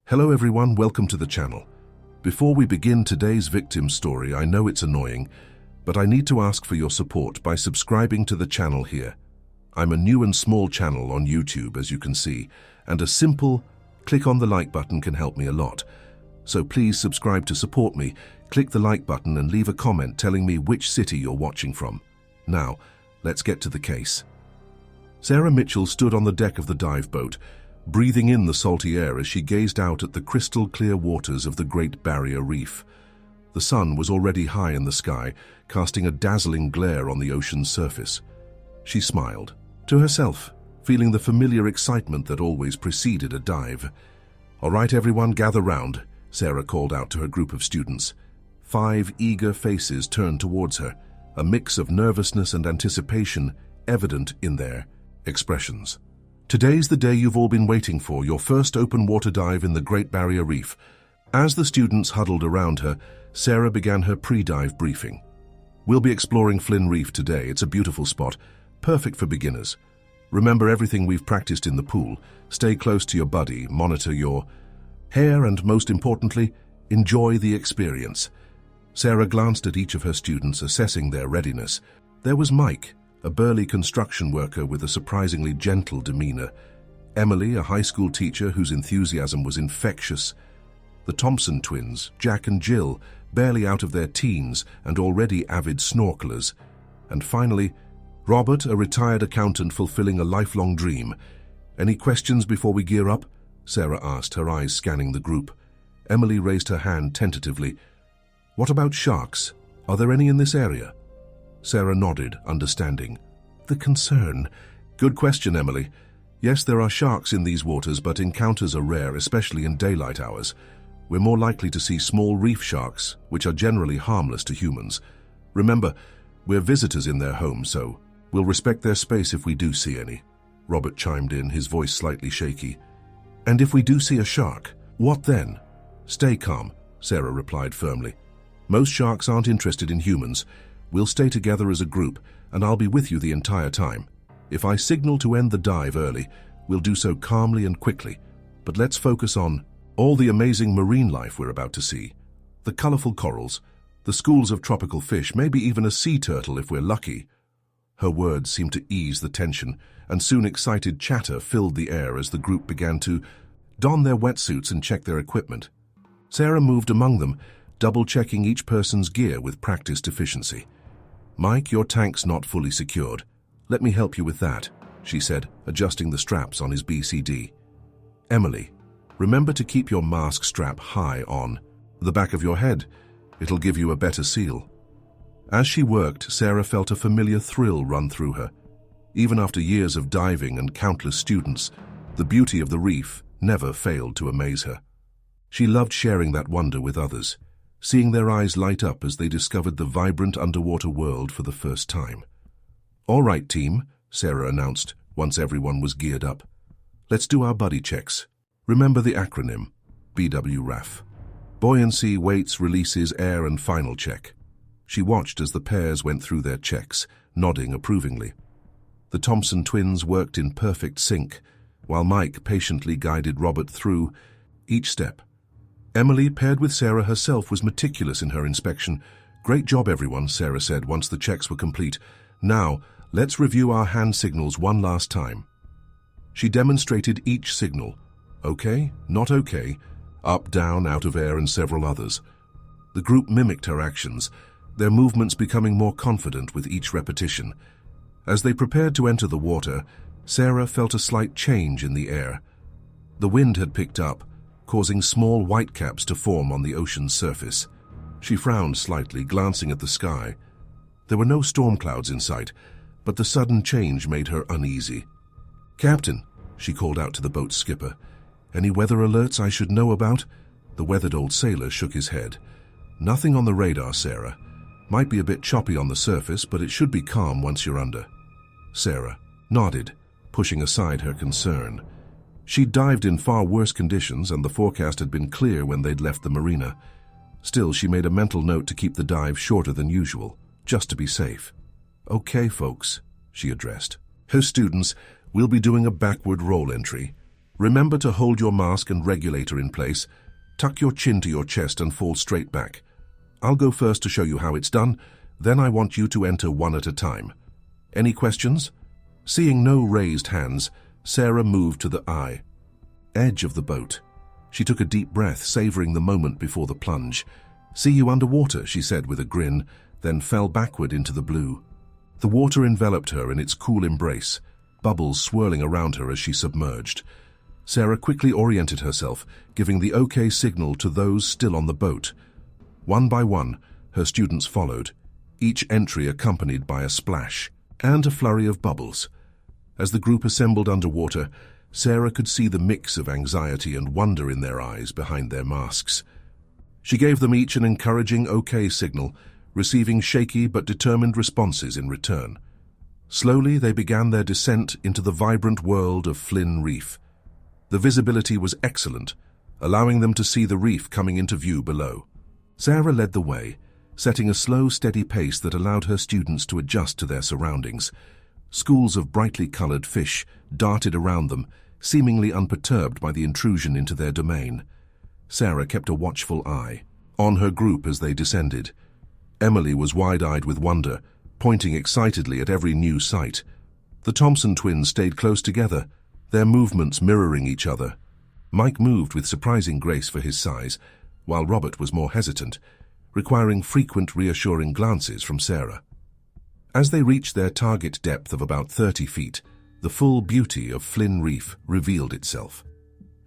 Hello everyone, welcome to the channel. Before we begin today's victim story, I know it's annoying, but I need to ask for your support by subscribing to the channel here. I'm a new and small channel on YouTube, as you can see, and a simple click on the like button can help me a lot. So please subscribe to support me, click the like button and leave a comment telling me which city you're watching from. Now, let's get to the case. Sarah Mitchell stood on the deck of the dive boat, breathing in the salty air as she gazed out at the crystal-clear waters of the Great Barrier Reef. The sun was already high in the sky, casting a dazzling glare on the ocean's surface. She smiled to herself, feeling the familiar excitement that always preceded a dive. "All right, everyone, gather round," Sarah called out to her group of students. 5 eager faces turned towards her, a mix of nervousness and anticipation evident in their expressions. Today's the day you've all been waiting for, your first open water dive in the Great Barrier Reef. As the students huddled around her, Sarah began her pre-dive briefing. "We'll be exploring Flynn Reef today. It's a beautiful spot, perfect for beginners. Remember everything we've practiced in the pool. Stay close to your buddy, monitor your hair, and most importantly, enjoy the experience." Sarah glanced at each of her students, assessing their readiness. There was Mike, a burly construction worker with a surprisingly gentle demeanor. Emily, a high school teacher whose enthusiasm was infectious. The Thompson twins, Jack and Jill, barely out of their teens and already avid snorkelers. And finally, Robert, a retired accountant fulfilling a lifelong dream. "Any questions before we gear up?" Sarah asked, her eyes scanning the group. Emily raised her hand tentatively. "What about sharks? Are there any in this area?" Sarah nodded, understanding the concern. "Good question, Emily. Yes, there are sharks in these waters, but encounters are rare, especially in daylight hours. We're more likely to see small reef sharks, which are generally harmless to humans. Remember, we're visitors in their home, so we'll respect their space if we do see any." Robert chimed in, his voice slightly shaky. "And if we do see a shark, what then?" "Stay calm," Sarah replied firmly. "Most sharks aren't interested in humans. We'll stay together as a group, and I'll be with you the entire time. If I signal to end the dive early, we'll do so calmly and quickly. But let's focus on all the amazing marine life we're about to see. The colorful corals, the schools of tropical fish, maybe even a sea turtle if we're lucky." Her words seemed to ease the tension, and soon excited chatter filled the air as the group began to don their wetsuits and check their equipment. Sarah moved among them, double-checking each person's gear with practiced efficiency. "Mike, your tank's not fully secured. Let me help you with that," she said, adjusting the straps on his BCD. "Emily, remember to keep your mask strap high on the back of your head. It'll give you a better seal." As she worked, Sarah felt a familiar thrill run through her. Even after years of diving and countless students, the beauty of the reef never failed to amaze her. She loved sharing that wonder with others, seeing their eyes light up as they discovered the vibrant underwater world for the first time. "All right, team," Sarah announced once everyone was geared up. "Let's do our buddy checks. Remember the acronym, BWRAF. Buoyancy, weights, releases, air, and final check." She watched as the pairs went through their checks, nodding approvingly. The Thompson twins worked in perfect sync, while Mike patiently guided Robert through each step. Emily, paired with Sarah herself, was meticulous in her inspection. "Great job, everyone," Sarah said once the checks were complete. "Now, let's review our hand signals one last time." She demonstrated each signal. Okay, not okay, up, down, out of air, and several others. The group mimicked her actions, their movements becoming more confident with each repetition. As they prepared to enter the water, Sarah felt a slight change in the air. The wind had picked up, causing small whitecaps to form on the ocean's surface. She frowned slightly, glancing at the sky. There were no storm clouds in sight, but the sudden change made her uneasy. "Captain," she called out to the boat's skipper, "any weather alerts I should know about?" The weathered old sailor shook his head. "Nothing on the radar, Sarah. Might be a bit choppy on the surface, but it should be calm once you're under." Sarah nodded, pushing aside her concern. She'd dived in far worse conditions, and the forecast had been clear when they'd left the marina. Still, she made a mental note to keep the dive shorter than usual, just to be safe. "Okay, folks," she addressed her students, "we'll be doing a backward roll entry. Remember to hold your mask and regulator in place. Tuck your chin to your chest and fall straight back. I'll go first to show you how it's done, then I want you to enter one at a time. Any questions? Seeing no raised hands, Sarah moved to the edge of the boat. She took a deep breath, savoring the moment before the plunge. "See you underwater," she said with a grin, then fell backward into the blue. The water enveloped her in its cool embrace, bubbles swirling around her as she submerged. Sarah quickly oriented herself, giving the OK signal to those still on the boat. One by one, her students followed, each entry accompanied by a splash and a flurry of bubbles. As the group assembled underwater, Sarah could see the mix of anxiety and wonder in their eyes behind their masks. She gave them each an encouraging OK signal, receiving shaky but determined responses in return. Slowly, they began their descent into the vibrant world of Flynn Reef. The visibility was excellent, allowing them to see the reef coming into view below. Sarah led the way, setting a slow, steady pace that allowed her students to adjust to their surroundings. Schools of brightly colored fish darted around them, seemingly unperturbed by the intrusion into their domain. Sarah kept a watchful eye on her group as they descended. Emily was wide-eyed with wonder, pointing excitedly at every new sight. The Thompson twins stayed close together, their movements mirroring each other. Mike moved with surprising grace for his size, while Robert was more hesitant, requiring frequent reassuring glances from Sarah. As they reached their target depth of about 30 feet, the full beauty of Flynn Reef revealed itself.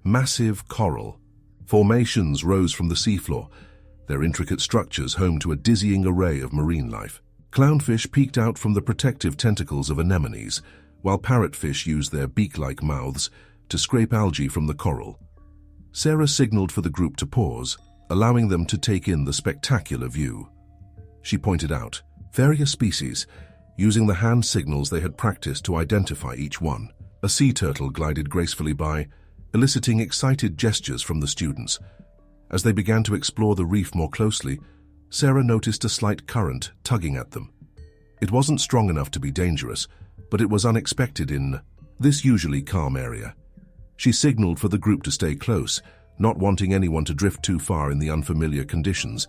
Massive coral formations rose from the seafloor, their intricate structures home to a dizzying array of marine life. Clownfish peeked out from the protective tentacles of anemones, while parrotfish used their beak-like mouths to scrape algae from the coral. Sarah signaled for the group to pause, allowing them to take in the spectacular view. She pointed out various species, using the hand signals they had practiced to identify each one. A sea turtle glided gracefully by, eliciting excited gestures from the students. As they began to explore the reef more closely, Sarah noticed a slight current tugging at them. It wasn't strong enough to be dangerous, but it was unexpected in this usually calm area. She signaled for the group to stay close, not wanting anyone to drift too far in the unfamiliar conditions.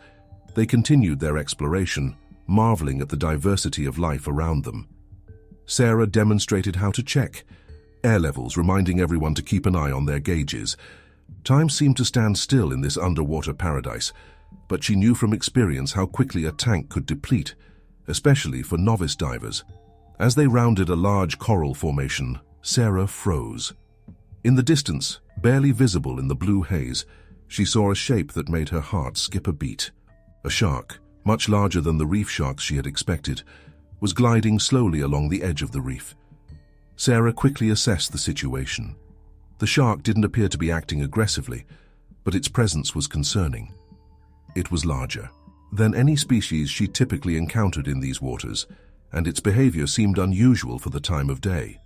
They continued their exploration, marveling at the diversity of life around them. Sarah demonstrated how to check air levels, reminding everyone to keep an eye on their gauges. Time seemed to stand still in this underwater paradise, but she knew from experience how quickly a tank could deplete, especially for novice divers. As they rounded a large coral formation, Sarah froze. In the distance, barely visible in the blue haze, she saw a shape that made her heart skip a beat. A shark, much larger than the reef sharks she had expected, was gliding slowly along the edge of the reef. Sarah quickly assessed the situation. The shark didn't appear to be acting aggressively, but its presence was concerning. It was larger than any species she typically encountered in these waters, and its behavior seemed unusual for the time of day.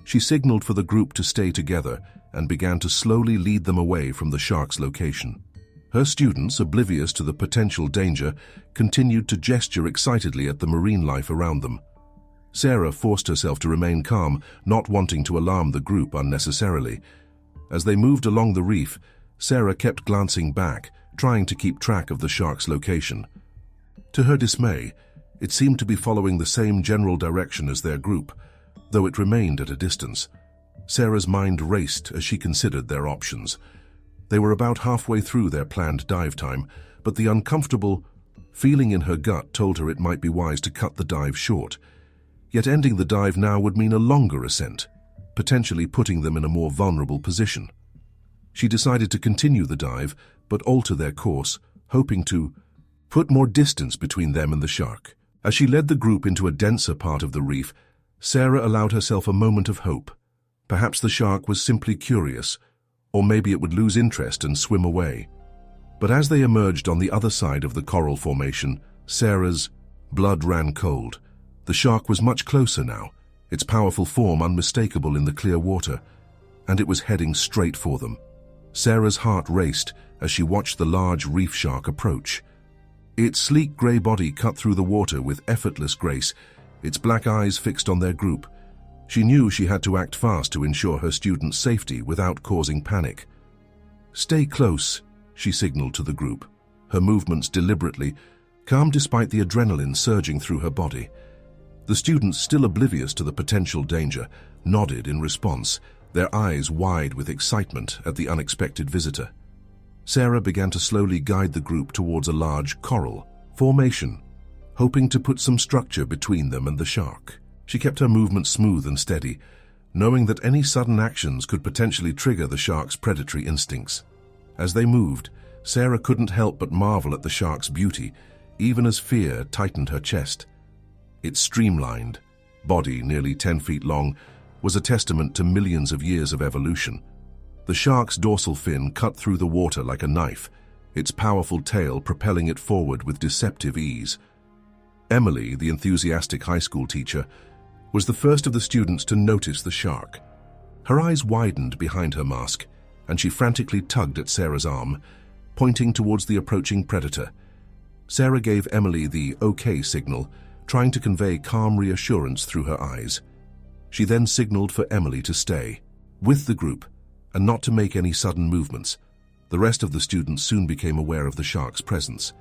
She signaled for the group to stay together and began to slowly lead them away from the shark's location. Her students, oblivious to the potential danger, continued to gesture excitedly at the marine life around them. Sarah forced herself to remain calm, not wanting to alarm the group unnecessarily. As they moved along the reef, Sarah kept glancing back, trying to keep track of the shark's location. To her dismay, it seemed to be following the same general direction as their group, though it remained at a distance. Sarah's mind raced as she considered their options. They were about halfway through their planned dive time, but the uncomfortable feeling in her gut told her it might be wise to cut the dive short. Yet ending the dive now would mean a longer ascent, potentially putting them in a more vulnerable position. She decided to continue the dive, but alter their course, hoping to put more distance between them and the shark. As she led the group into a denser part of the reef, Sarah allowed herself a moment of hope. Perhaps the shark was simply curious, or maybe it would lose interest and swim away. But as they emerged on the other side of the coral formation, Sarah's blood ran cold. The shark was much closer now, its powerful form unmistakable in the clear water, and it was heading straight for them. Sarah's heart raced as she watched the large reef shark approach. Its sleek grey body cut through the water with effortless grace, its black eyes fixed on their group. She knew she had to act fast to ensure her students' safety without causing panic. "Stay close," she signaled to the group, her movements deliberately, calm despite the adrenaline surging through her body. The students, still oblivious to the potential danger, nodded in response, their eyes wide with excitement at the unexpected visitor. Sarah began to slowly guide the group towards a large coral formation, hoping to put some structure between them and the shark. She kept her movements smooth and steady, knowing that any sudden actions could potentially trigger the shark's predatory instincts. As they moved, Sarah couldn't help but marvel at the shark's beauty, even as fear tightened her chest. Its streamlined body, nearly 10 feet long, was a testament to millions of years of evolution. The shark's dorsal fin cut through the water like a knife, its powerful tail propelling it forward with deceptive ease. Emily, the enthusiastic high school teacher, was the first of the students to notice the shark. Her eyes widened behind her mask, and she frantically tugged at Sarah's arm, pointing towards the approaching predator. Sarah gave Emily the OK signal, trying to convey calm reassurance through her eyes. She then signaled for Emily to stay with the group and not to make any sudden movements. The rest of the students soon became aware of the shark's presence.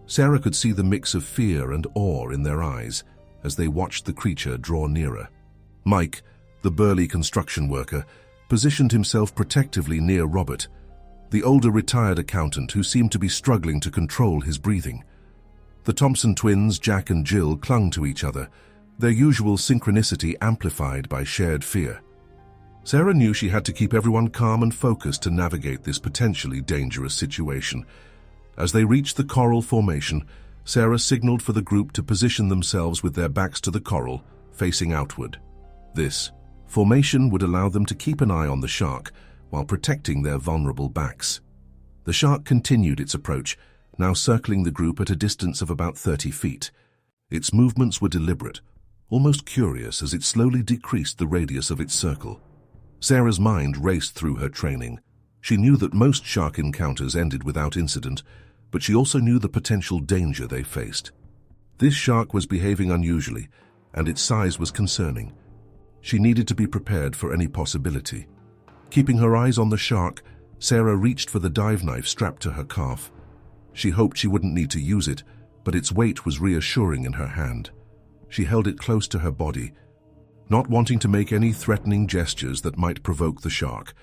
Sarah could see the mix of fear and awe in their eyes as they watched the creature draw nearer. Mike, the burly construction worker, positioned himself protectively near Robert, the older retired accountant who seemed to be struggling to control his breathing. The Thompson twins, Jack and Jill, clung to each other, their usual synchronicity amplified by shared fear. Sarah knew she had to keep everyone calm and focused to navigate this potentially dangerous situation. As they reached the coral formation, Sarah signaled for the group to position themselves with their backs to the coral, facing outward. This formation would allow them to keep an eye on the shark while protecting their vulnerable backs. The shark continued its approach, now circling the group at a distance of about 30 feet. Its movements were deliberate, almost curious as it slowly decreased the radius of its circle. Sarah's mind raced through her training. She knew that most shark encounters ended without incident, but she also knew the potential danger they faced. This shark was behaving unusually, and its size was concerning. She needed to be prepared for any possibility. Keeping her eyes on the shark, Sarah reached for the dive knife strapped to her calf. She hoped she wouldn't need to use it, but its weight was reassuring in her hand. She held it close to her body, not wanting to make any threatening gestures that might provoke the shark.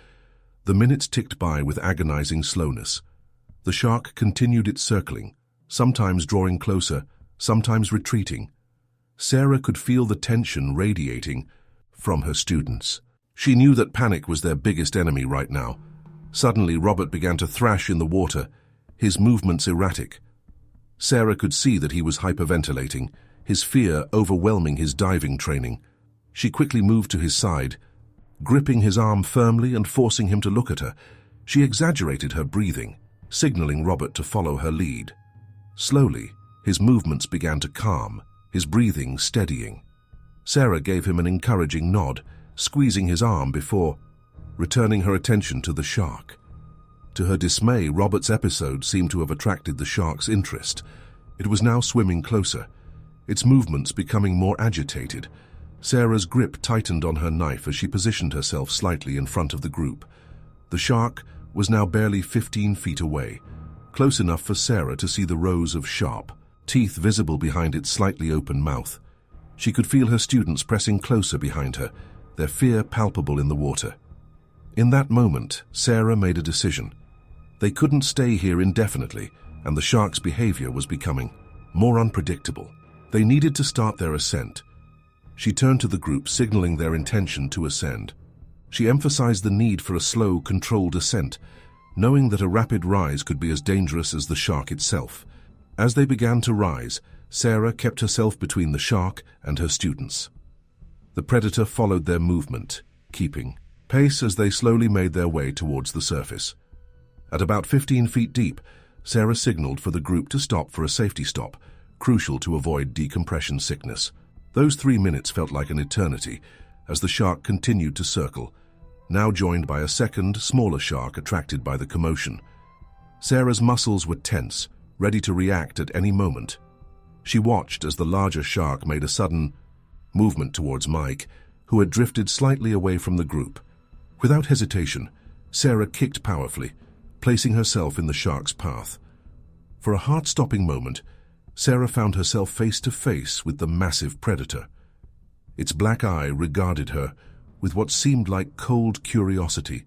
The minutes ticked by with agonizing slowness. The shark continued its circling, sometimes drawing closer, sometimes retreating. Sarah could feel the tension radiating from her students. She knew that panic was their biggest enemy right now. Suddenly, Robert began to thrash in the water, his movements erratic. Sarah could see that he was hyperventilating, his fear overwhelming his diving training. She quickly moved to his side, gripping his arm firmly and forcing him to look at her. She exaggerated her breathing, signaling Robert to follow her lead. Slowly, his movements began to calm, his breathing steadying. Sarah gave him an encouraging nod, squeezing his arm before returning her attention to the shark. To her dismay, Robert's episode seemed to have attracted the shark's interest. It was now swimming closer, its movements becoming more agitated. Sarah's grip tightened on her knife as she positioned herself slightly in front of the group. The shark was now barely 15 feet away, close enough for Sarah to see the rows of sharp teeth visible behind its slightly open mouth. She could feel her students pressing closer behind her, their fear palpable in the water. In that moment, Sarah made a decision. They couldn't stay here indefinitely, and the shark's behavior was becoming more unpredictable. They needed to start their ascent. She turned to the group, signaling their intention to ascend. She emphasized the need for a slow, controlled ascent, knowing that a rapid rise could be as dangerous as the shark itself. As they began to rise, Sarah kept herself between the shark and her students. The predator followed their movement, keeping pace as they slowly made their way towards the surface. At about 15 feet deep, Sarah signaled for the group to stop for a safety stop, crucial to avoid decompression sickness. Those 3 minutes felt like an eternity as the shark continued to circle, now joined by a second, smaller shark attracted by the commotion. Sarah's muscles were tense, ready to react at any moment. She watched as the larger shark made a sudden movement towards Mike, who had drifted slightly away from the group. Without hesitation, Sarah kicked powerfully, placing herself in the shark's path. For a heart-stopping moment, Sarah found herself face to face with the massive predator. Its black eye regarded her with what seemed like cold curiosity.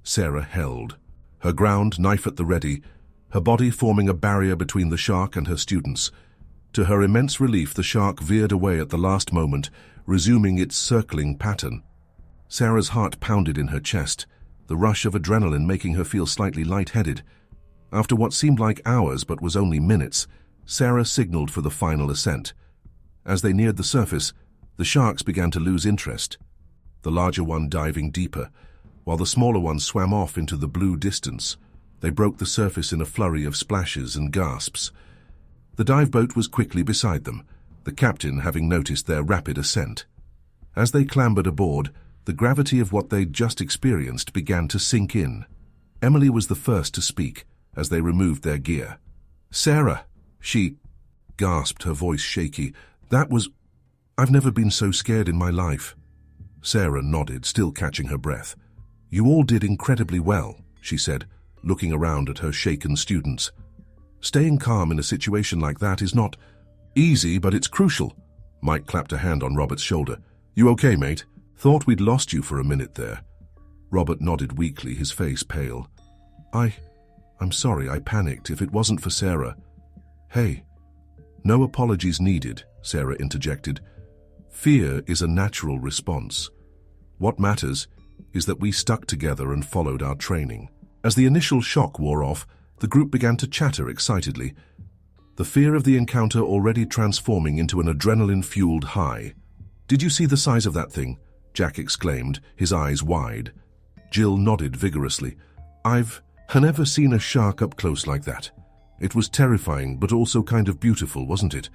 Sarah held, her ground knife at the ready, her body forming a barrier between the shark and her students. To her immense relief, the shark veered away at the last moment, resuming its circling pattern. Sarah's heart pounded in her chest, the rush of adrenaline making her feel slightly lightheaded. After what seemed like hours but was only minutes, Sarah signaled for the final ascent. As they neared the surface, the sharks began to lose interest, the larger one diving deeper, while the smaller one swam off into the blue distance. They broke the surface in a flurry of splashes and gasps. The dive boat was quickly beside them, the captain having noticed their rapid ascent. As they clambered aboard, the gravity of what they'd just experienced began to sink in. Emily was the first to speak as they removed their gear. "Sarah," she gasped, her voice shaky. I've never been so scared in my life." Sarah nodded, still catching her breath. "You all did incredibly well," she said, looking around at her shaken students. "Staying calm in a situation like that is not easy, but it's crucial." Mike clapped a hand on Robert's shoulder. "You okay, mate? Thought we'd lost you for a minute there." Robert nodded weakly, his face pale. I'm sorry, I panicked. If it wasn't for Sarah." "Hey." "No apologies needed," Sarah interjected. "Fear is a natural response. What matters is that we stuck together and followed our training." As the initial shock wore off, the group began to chatter excitedly, the fear of the encounter already transforming into an adrenaline-fueled high. "Did you see the size of that thing?" Jack exclaimed, his eyes wide. Jill nodded vigorously. I've never seen a shark up close like that. It was terrifying, but also kind of beautiful, wasn't it?"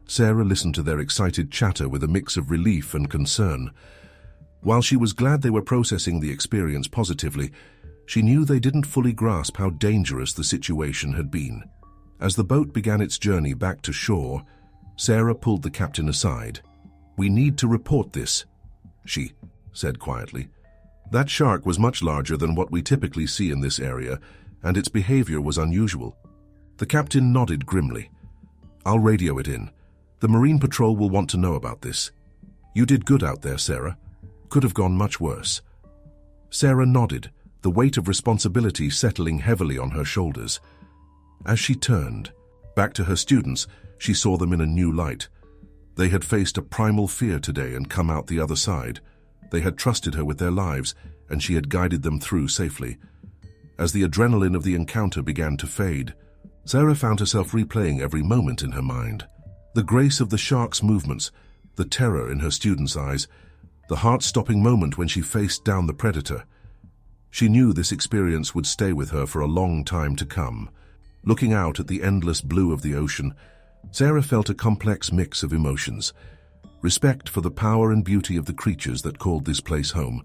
Sarah listened to their excited chatter with a mix of relief and concern. While she was glad they were processing the experience positively, she knew they didn't fully grasp how dangerous the situation had been. As the boat began its journey back to shore, Sarah pulled the captain aside. "We need to report this," she said quietly. "That shark was much larger than what we typically see in this area, and its behavior was unusual." The captain nodded grimly. "I'll radio it in. The Marine Patrol will want to know about this. You did good out there, Sarah. Could have gone much worse." Sarah nodded, the weight of responsibility settling heavily on her shoulders. As she turned back to her students, she saw them in a new light. They had faced a primal fear today and come out the other side. They had trusted her with their lives, and she had guided them through safely. As the adrenaline of the encounter began to fade, Sarah found herself replaying every moment in her mind. The grace of the shark's movements, the terror in her students' eyes, the heart-stopping moment when she faced down the predator. She knew this experience would stay with her for a long time to come. Looking out at the endless blue of the ocean, Sarah felt a complex mix of emotions. Respect for the power and beauty of the creatures that called this place home,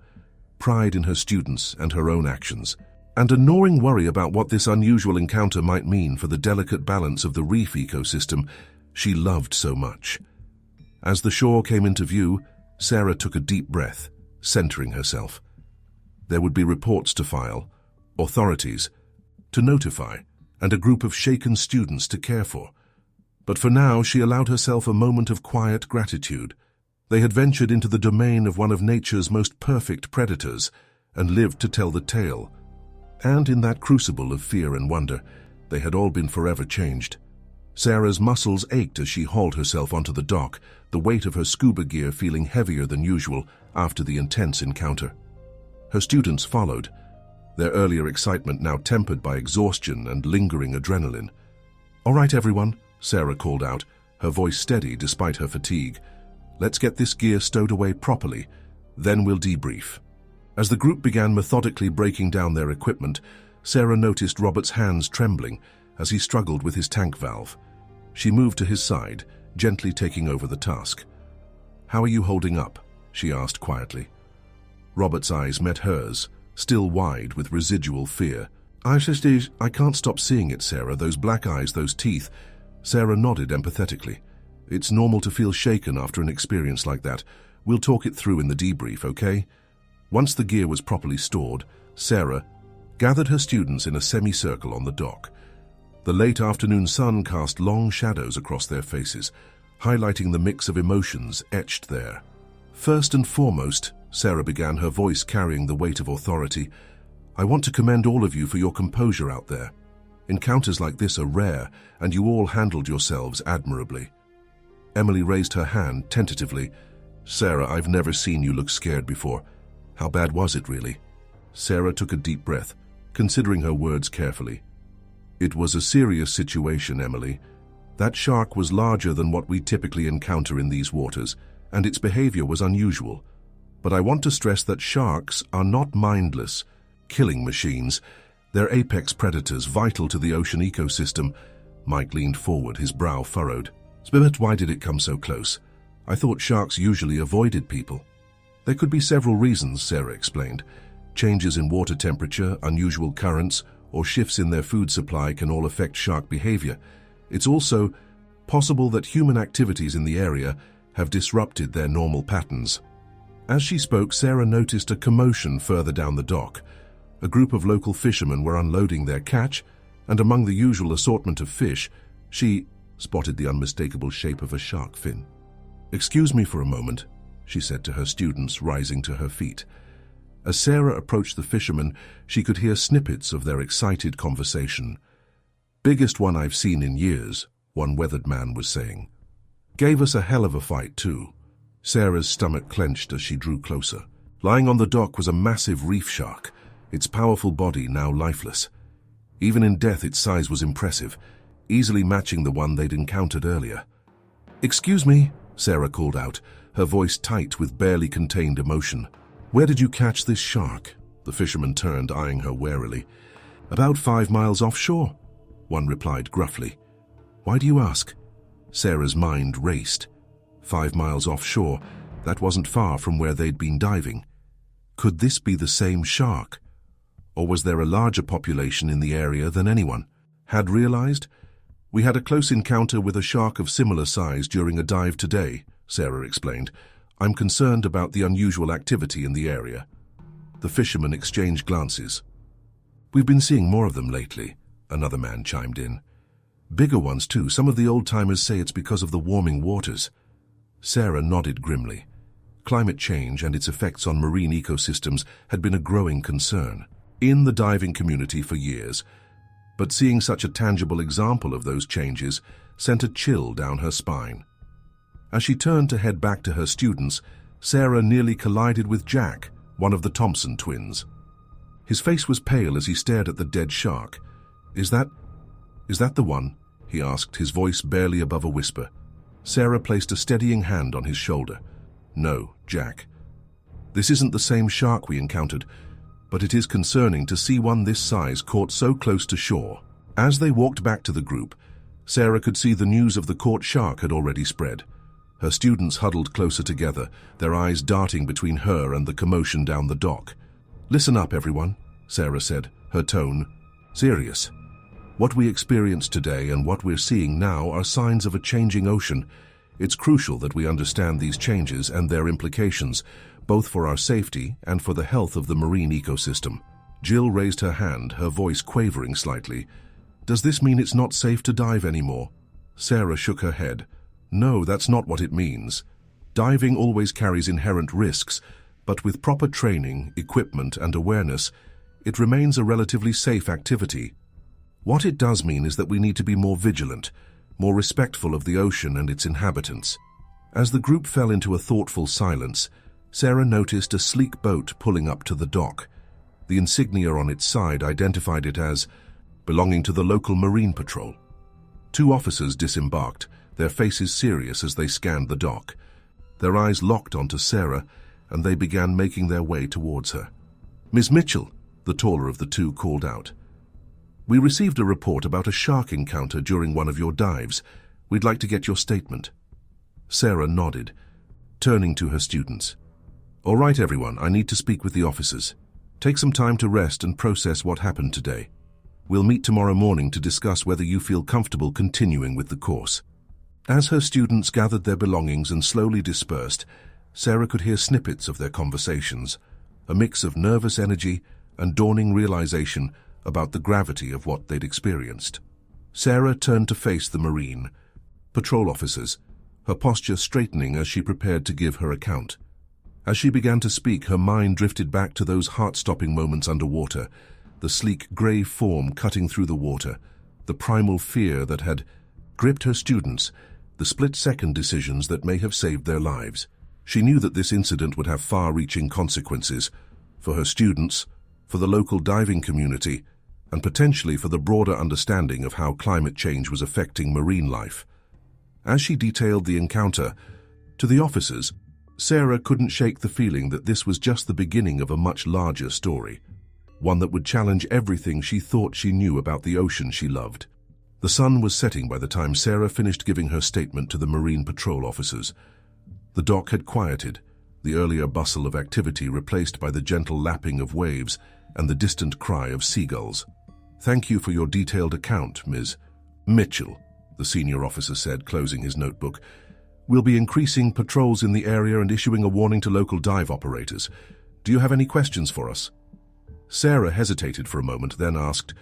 pride in her students and her own actions, and a gnawing worry about what this unusual encounter might mean for the delicate balance of the reef ecosystem she loved so much. As the shore came into view, Sarah took a deep breath, centering herself. There would be reports to file, authorities to notify, and a group of shaken students to care for. But for now, she allowed herself a moment of quiet gratitude. They had ventured into the domain of one of nature's most perfect predators and lived to tell the tale. And in that crucible of fear and wonder, they had all been forever changed. Sarah's muscles ached as she hauled herself onto the dock, the weight of her scuba gear feeling heavier than usual after the intense encounter. Her students followed, their earlier excitement now tempered by exhaustion and lingering adrenaline. "All right, everyone," Sarah called out, her voice steady despite her fatigue. "Let's get this gear stowed away properly, then we'll debrief." As the group began methodically breaking down their equipment, Sarah noticed Robert's hands trembling as he struggled with his tank valve. She moved to his side, gently taking over the task. "How are you holding up?" she asked quietly. Robert's eyes met hers, still wide with residual fear. I can't stop seeing it, Sarah, those black eyes, those teeth." Sarah nodded empathetically. "It's normal to feel shaken after an experience like that. We'll talk it through in the debrief, okay? Once the gear was properly stored, Sarah gathered her students in a semicircle on the dock. The late afternoon sun cast long shadows across their faces, highlighting the mix of emotions etched there. First and foremost, Sarah began, her voice carrying the weight of authority, I want to commend all of you for your composure out there. Encounters like this are rare, and you all handled yourselves admirably. Emily raised her hand tentatively. Sarah, I've never seen you look scared before. How bad was it, really? Sarah took a deep breath, considering her words carefully. It was a serious situation, Emily. That shark was larger than what we typically encounter in these waters, and its behavior was unusual. But I want to stress that sharks are not mindless, killing machines. They're apex predators vital to the ocean ecosystem. Mike leaned forward, his brow furrowed. But why did it come so close? I thought sharks usually avoided people. There could be several reasons, Sarah explained. Changes in water temperature, unusual currents, or shifts in their food supply can all affect shark behavior. It's also possible that human activities in the area have disrupted their normal patterns. As she spoke, Sarah noticed a commotion further down the dock. A group of local fishermen were unloading their catch, and among the usual assortment of fish, she spotted the unmistakable shape of a shark fin. Excuse me for a moment, she said to her students, rising to her feet. As Sarah approached the fishermen, she could hear snippets of their excited conversation. Biggest one I've seen in years, one weathered man was saying. Gave us a hell of a fight, too. Sarah's stomach clenched as she drew closer. Lying on the dock was a massive reef shark, its powerful body now lifeless. Even in death, its size was impressive, easily matching the one they'd encountered earlier. Excuse me, Sarah called out, her voice tight with barely contained emotion. Where did you catch this shark? The fisherman turned, eyeing her warily. About 5 miles offshore, one replied gruffly. Why do you ask? Sarah's mind raced. 5 miles offshore, that wasn't far from where they'd been diving. Could this be the same shark? Or was there a larger population in the area than anyone had realized? We had a close encounter with a shark of similar size during a dive today, Sarah explained. I'm concerned about the unusual activity in the area. The fishermen exchanged glances. We've been seeing more of them lately, another man chimed in. Bigger ones too. Some of the old-timers say it's because of the warming waters. Sarah nodded grimly. Climate change and its effects on marine ecosystems had been a growing concern in the diving community for years, but seeing such a tangible example of those changes sent a chill down her spine. As she turned to head back to her students, Sarah nearly collided with Jack, one of the Thompson twins. His face was pale as he stared at the dead shark. Is that the one? He asked, his voice barely above a whisper. Sarah placed a steadying hand on his shoulder. No, Jack. This isn't the same shark we encountered, but it is concerning to see one this size caught so close to shore. As they walked back to the group, Sarah could see the news of the caught shark had already spread. Her students huddled closer together, their eyes darting between her and the commotion down the dock. Listen up, everyone, Sarah said, her tone serious. What we experienced today and what we're seeing now are signs of a changing ocean. It's crucial that we understand these changes and their implications, both for our safety and for the health of the marine ecosystem. Jill raised her hand, her voice quavering slightly. Does this mean it's not safe to dive anymore? Sarah shook her head. No, that's not what it means. Diving always carries inherent risks, but with proper training, equipment, and awareness, it remains a relatively safe activity. What it does mean is that we need to be more vigilant, more respectful of the ocean and its inhabitants. As the group fell into a thoughtful silence, Sarah noticed a sleek boat pulling up to the dock. The insignia on its side identified it as belonging to the local marine patrol. 2 officers disembarked, their faces serious as they scanned the dock. Their eyes locked onto Sarah, and they began making their way towards her. Miss Mitchell, the taller of the 2 called out. We received a report about a shark encounter during one of your dives. We'd like to get your statement. Sarah nodded, turning to her students. All right, everyone, I need to speak with the officers. Take some time to rest and process what happened today. We'll meet tomorrow morning to discuss whether you feel comfortable continuing with the course. As her students gathered their belongings and slowly dispersed, Sarah could hear snippets of their conversations, a mix of nervous energy and dawning realization about the gravity of what they'd experienced. Sarah turned to face the Marine patrol officers, her posture straightening as she prepared to give her account. As she began to speak, her mind drifted back to those heart-stopping moments underwater, the sleek grey form cutting through the water, the primal fear that had gripped her students, the split-second decisions that may have saved their lives. She knew that this incident would have far-reaching consequences for her students, for the local diving community, and potentially for the broader understanding of how climate change was affecting marine life. As she detailed the encounter to the officers, Sarah couldn't shake the feeling that this was just the beginning of a much larger story, one that would challenge everything she thought she knew about the ocean she loved. The sun was setting by the time Sarah finished giving her statement to the Marine Patrol officers. The dock had quieted, the earlier bustle of activity replaced by the gentle lapping of waves and the distant cry of seagulls. "Thank you for your detailed account, Ms. Mitchell," the senior officer said, closing his notebook. "We'll be increasing patrols in the area and issuing a warning to local dive operators. Do you have any questions for us?" Sarah hesitated for a moment, then asked,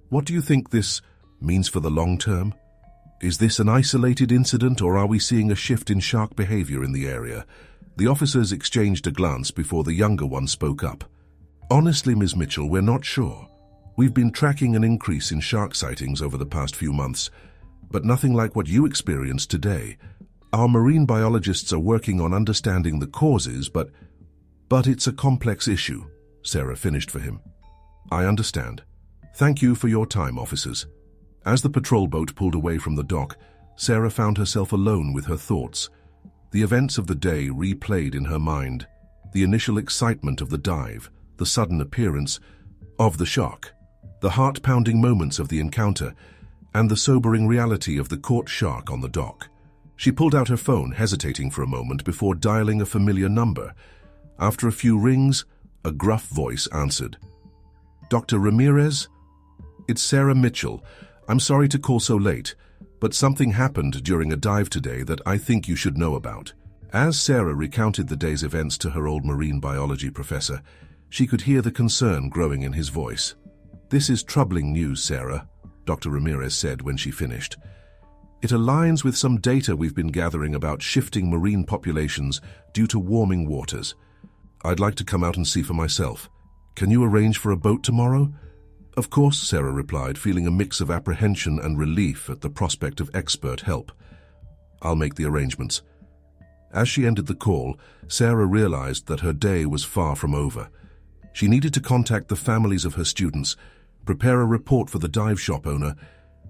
"What do you think this means for the long term? Is this an isolated incident, or are we seeing a shift in shark behavior in the area?" The officers exchanged a glance before the younger one spoke up. "Honestly, Ms. Mitchell, we're not sure. We've been tracking an increase in shark sightings over the past few months, but nothing like what you experienced today. Our marine biologists are working on understanding the causes, but it's a complex issue," Sarah finished for him. "I understand. Thank you for your time, officers." As the patrol boat pulled away from the dock, Sarah found herself alone with her thoughts. The events of the day replayed in her mind, the initial excitement of the dive, the sudden appearance of the shark, the heart-pounding moments of the encounter, and the sobering reality of the caught shark on the dock. She pulled out her phone, hesitating for a moment before dialing a familiar number. After a few rings, a gruff voice answered. "Dr. Ramirez? It's Sarah Mitchell. I'm sorry to call so late, but something happened during a dive today that I think you should know about." As Sarah recounted the day's events to her old marine biology professor, she could hear the concern growing in his voice. "This is troubling news, Sarah," Dr. Ramirez said when she finished. "It aligns with some data we've been gathering about shifting marine populations due to warming waters. I'd like to come out and see for myself. Can you arrange for a boat tomorrow?" "Of course," Sarah replied, feeling a mix of apprehension and relief at the prospect of expert help. "I'll make the arrangements." As she ended the call, Sarah realized that her day was far from over. She needed to contact the families of her students, prepare a report for the dive shop owner,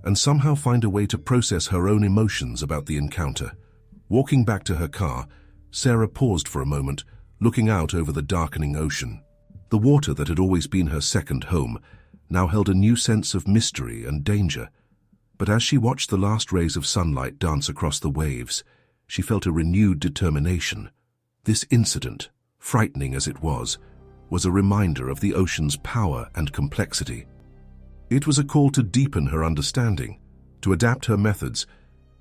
and somehow find a way to process her own emotions about the encounter. Walking back to her car, Sarah paused for a moment, looking out over the darkening ocean. The water that had always been her second home now held a new sense of mystery and danger. But as she watched the last rays of sunlight dance across the waves, she felt a renewed determination. This incident, frightening as it was a reminder of the ocean's power and complexity. It was a call to deepen her understanding, to adapt her methods,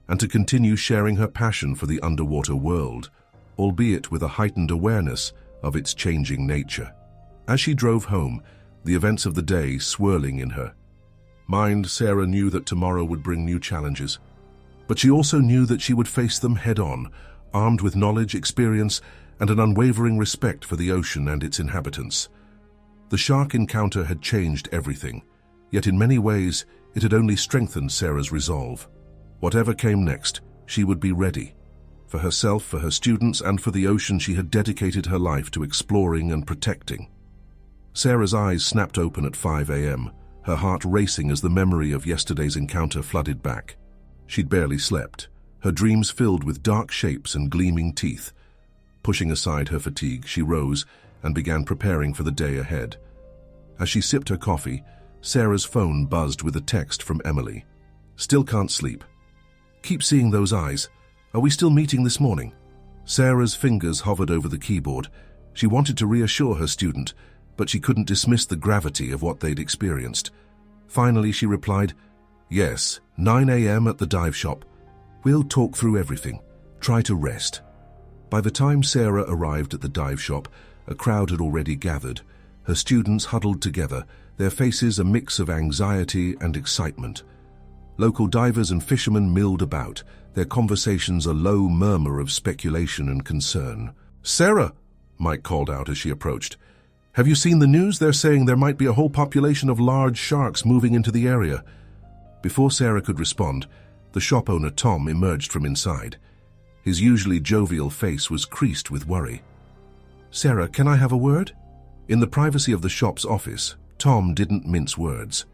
and to continue sharing her passion for the underwater world, albeit with a heightened awareness of its changing nature. As she drove home, the events of the day swirling in her mind, Sarah knew that tomorrow would bring new challenges. But she also knew that she would face them head-on, armed with knowledge, experience, and an unwavering respect for the ocean and its inhabitants. The shark encounter had changed everything, yet in many ways it had only strengthened Sarah's resolve. Whatever came next, she would be ready. For herself, for her students, and for the ocean she had dedicated her life to exploring and protecting. Sarah's eyes snapped open at 5 a.m., her heart racing as the memory of yesterday's encounter flooded back. She'd barely slept, her dreams filled with dark shapes and gleaming teeth. Pushing aside her fatigue, she rose and began preparing for the day ahead. As she sipped her coffee, Sarah's phone buzzed with a text from Emily. "Still can't sleep. Keep seeing those eyes. Are we still meeting this morning?" Sarah's fingers hovered over the keyboard. She wanted to reassure her student, but she couldn't dismiss the gravity of what they'd experienced. Finally, she replied, "Yes, 9 a.m. at the dive shop. We'll talk through everything. Try to rest." By the time Sarah arrived at the dive shop, a crowd had already gathered, her students huddled together, their faces a mix of anxiety and excitement. Local divers and fishermen milled about, their conversations a low murmur of speculation and concern. "Sarah," Mike called out as she approached, "have you seen the news? They're saying there might be a whole population of large sharks moving into the area." Before Sarah could respond, the shop owner Tom emerged from inside. His usually jovial face was creased with worry. "Sarah, can I have a word?" In the privacy of the shop's office, Tom didn't mince words.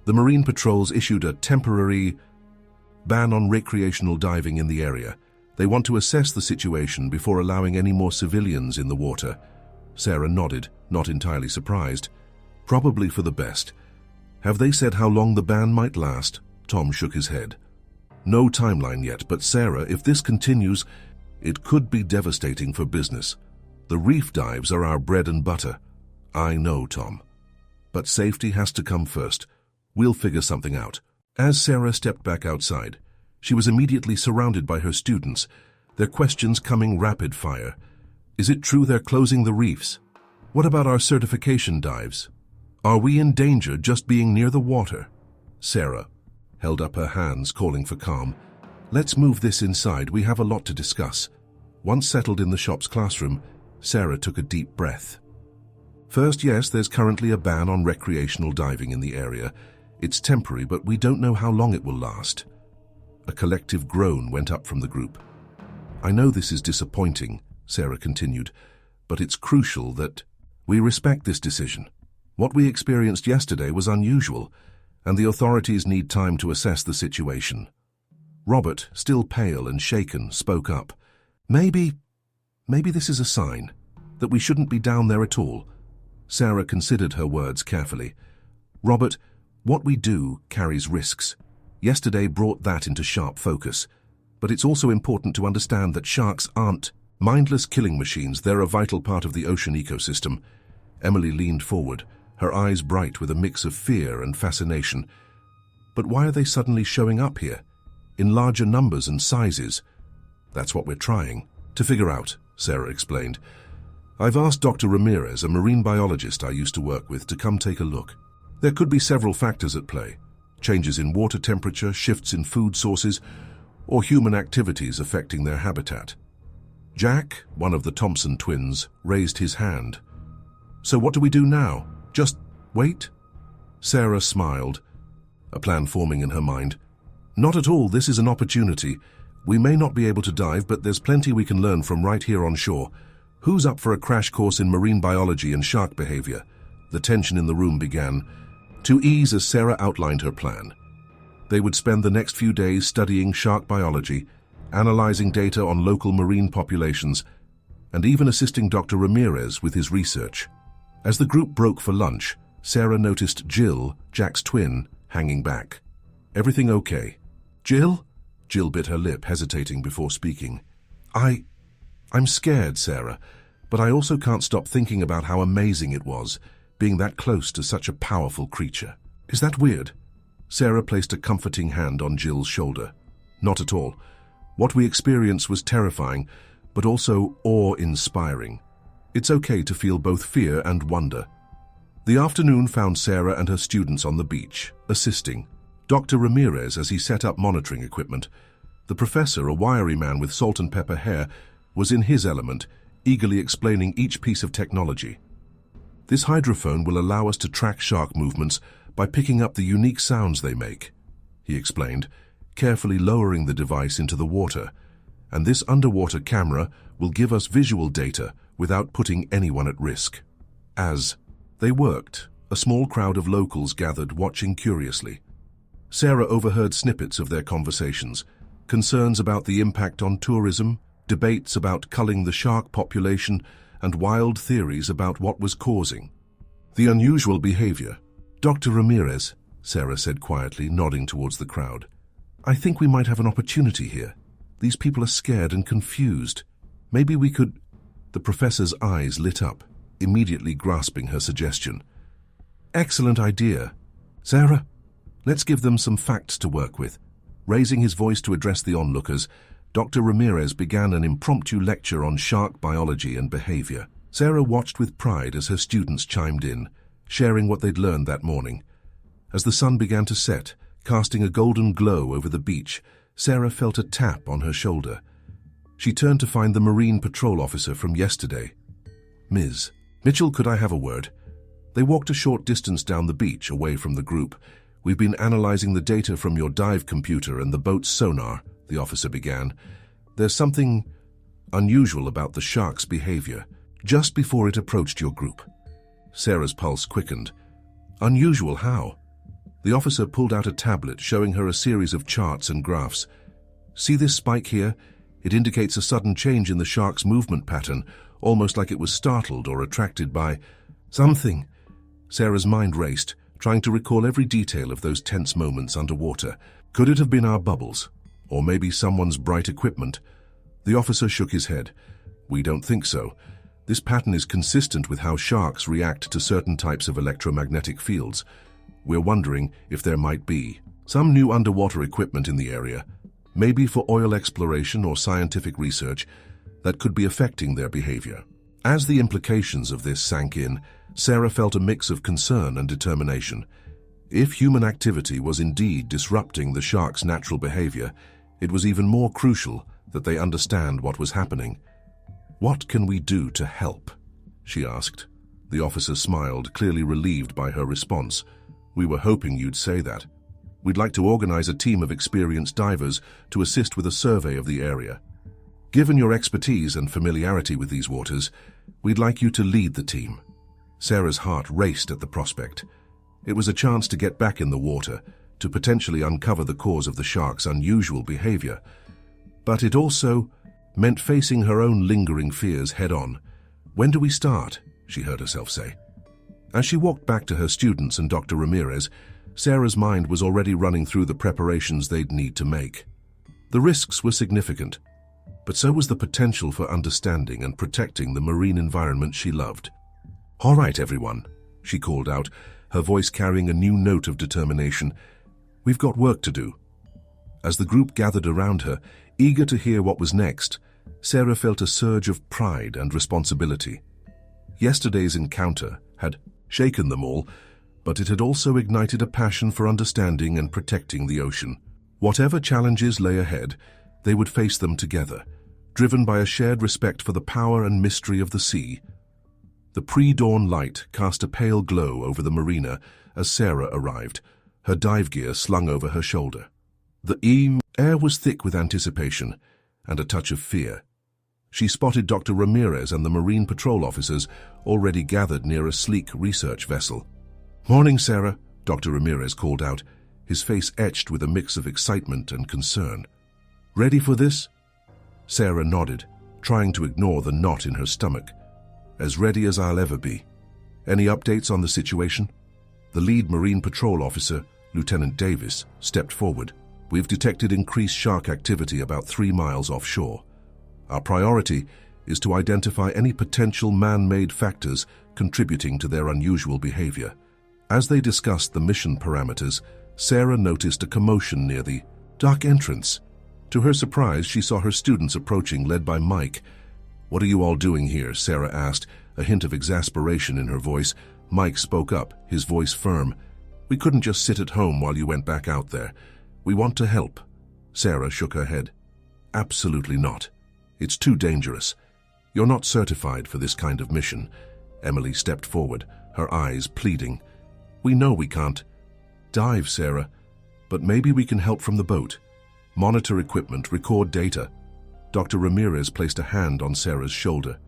The Marine Patrols issued a temporary ban on recreational diving in the area. They want to assess the situation before allowing any more civilians in the water. Sarah nodded, not entirely surprised. "Probably for the best. Have they said how long the ban might last?" Tom shook his head. "No timeline yet, but Sarah, if this continues, it could be devastating for business. The reef dives are our bread and butter." "I know, Tom. But safety has to come first. We'll figure something out." As Sarah stepped back outside, she was immediately surrounded by her students, their questions coming rapid fire. "Is it true they're closing the reefs? What about our certification dives? Are we in danger just being near the water?" Sarah held up her hands, calling for calm. "Let's move this inside. We have a lot to discuss." Once settled in the shop's classroom, Sarah took a deep breath. "First, yes, there's currently a ban on recreational diving in the area. It's temporary, but we don't know how long it will last." A collective groan went up from the group. "I know this is disappointing," Sarah continued, "but it's crucial that we respect this decision. What we experienced yesterday was unusual, and the authorities need time to assess the situation." Robert, still pale and shaken, spoke up. Maybe this is a sign that we shouldn't be down there at all." Sarah considered her words carefully. "Robert, what we do carries risks. Yesterday brought that into sharp focus. But it's also important to understand that sharks aren't mindless killing machines. They're a vital part of the ocean ecosystem." Emily leaned forward, her eyes bright with a mix of fear and fascination. "But why are they suddenly showing up here? In larger numbers and sizes?" "That's what we're trying to figure out," Sarah explained. "I've asked Dr. Ramirez, a marine biologist I used to work with, to come take a look. There could be several factors at play: changes in water temperature, shifts in food sources, or human activities affecting their habitat." Jack, one of the Thompson twins, raised his hand. "So what do we do now? Just wait?" Sarah smiled, a plan forming in her mind. "Not at all. This is an opportunity. We may not be able to dive, but there's plenty we can learn from right here on shore. Who's up for a crash course in marine biology and shark behavior?" The tension in the room began to ease as Sarah outlined her plan. They would spend the next few days studying shark biology, analyzing data on local marine populations, and even assisting Dr. Ramirez with his research. As the group broke for lunch, Sarah noticed Jill, Jack's twin, hanging back. "Everything okay?" "Jill?" Jill bit her lip, hesitating before speaking. I'm scared, Sarah, but I also can't stop thinking about how amazing it was, being that close to such a powerful creature." "Is that weird?" Sarah placed a comforting hand on Jill's shoulder. "Not at all. What we experienced was terrifying, but also awe-inspiring. It's okay to feel both fear and wonder." The afternoon found Sarah and her students on the beach, assisting Dr. Ramirez as he set up monitoring equipment. The professor, a wiry man with salt and pepper hair, was in his element, eagerly explaining each piece of technology. "This hydrophone will allow us to track shark movements by picking up the unique sounds they make," he explained, carefully lowering the device into the water. "And this underwater camera will give us visual data without putting anyone at risk." As they worked, a small crowd of locals gathered, watching curiously. Sarah overheard snippets of their conversations, concerns about the impact on tourism, debates about culling the shark population, and wild theories about what was causing the unusual behavior. "Dr. Ramirez," Sarah said quietly, nodding towards the crowd, "I think we might have an opportunity here. These people are scared and confused. Maybe we could—" The professor's eyes lit up, immediately grasping her suggestion. "Excellent idea. Sarah, let's give them some facts to work with." Raising his voice to address the onlookers, Dr. Ramirez began an impromptu lecture on shark biology and behavior. Sarah watched with pride as her students chimed in, sharing what they'd learned that morning. As the sun began to set, casting a golden glow over the beach, Sarah felt a tap on her shoulder. She turned to find the Marine Patrol officer from yesterday. "Ms. Mitchell, could I have a word?" They walked a short distance down the beach, away from the group. "We've been analyzing the data from your dive computer and the boat's sonar," the officer began. "There's something unusual about the shark's behavior just before it approached your group." Sarah's pulse quickened. "Unusual how?" The officer pulled out a tablet, showing her a series of charts and graphs. "See this spike here? It indicates a sudden change in the shark's movement pattern, almost like it was startled or attracted by something." Sarah's mind raced, trying to recall every detail of those tense moments underwater. Could it have been our bubbles? Or maybe someone's bright equipment? The officer shook his head. "We don't think so. This pattern is consistent with how sharks react to certain types of electromagnetic fields. We're wondering if there might be some new underwater equipment in the area, maybe for oil exploration or scientific research, that could be affecting their behavior." As the implications of this sank in, Sarah felt a mix of concern and determination. If human activity was indeed disrupting the shark's natural behavior, it was even more crucial that they understand what was happening. "What can we do to help?" she asked. The officer smiled, clearly relieved by her response. "We were hoping you'd say that. We'd like to organize a team of experienced divers to assist with a survey of the area. Given your expertise and familiarity with these waters, we'd like you to lead the team." Sarah's heart raced at the prospect. It was a chance to get back in the water, to potentially uncover the cause of the shark's unusual behavior. But it also meant facing her own lingering fears head-on. "When do we start?" she heard herself say. As she walked back to her students and Dr. Ramirez, Sarah's mind was already running through the preparations they'd need to make. The risks were significant, but so was the potential for understanding and protecting the marine environment she loved. "All right, everyone," she called out, her voice carrying a new note of determination. "We've got work to do." As the group gathered around her, eager to hear what was next, Sarah felt a surge of pride and responsibility. Yesterday's encounter had shaken them all, but it had also ignited a passion for understanding and protecting the ocean. Whatever challenges lay ahead, they would face them together, driven by a shared respect for the power and mystery of the sea. The pre-dawn light cast a pale glow over the marina as Sarah arrived, her dive gear slung over her shoulder. The air was thick with anticipation and a touch of fear. She spotted Dr. Ramirez and the Marine Patrol officers already gathered near a sleek research vessel. "Morning, Sarah," Dr. Ramirez called out, his face etched with a mix of excitement and concern. "Ready for this?" Sarah nodded, trying to ignore the knot in her stomach. "As ready as I'll ever be. Any updates on the situation?" The lead Marine Patrol officer, Lieutenant Davis, stepped forward. "We've detected increased shark activity about 3 miles offshore. Our priority is to identify any potential man-made factors contributing to their unusual behavior." As they discussed the mission parameters, Sarah noticed a commotion near the dock entrance. To her surprise, she saw her students approaching, led by Mike. "What are you all doing here?" Sarah asked, a hint of exasperation in her voice. Mike spoke up, his voice firm. "We couldn't just sit at home while you went back out there. We want to help." Sarah shook her head. "Absolutely not. It's too dangerous. You're not certified for this kind of mission." Emily stepped forward, her eyes pleading. "We know we can't dive, Sarah, but maybe we can help from the boat. Monitor equipment, record data." Dr. Ramirez placed a hand on Sarah's shoulder.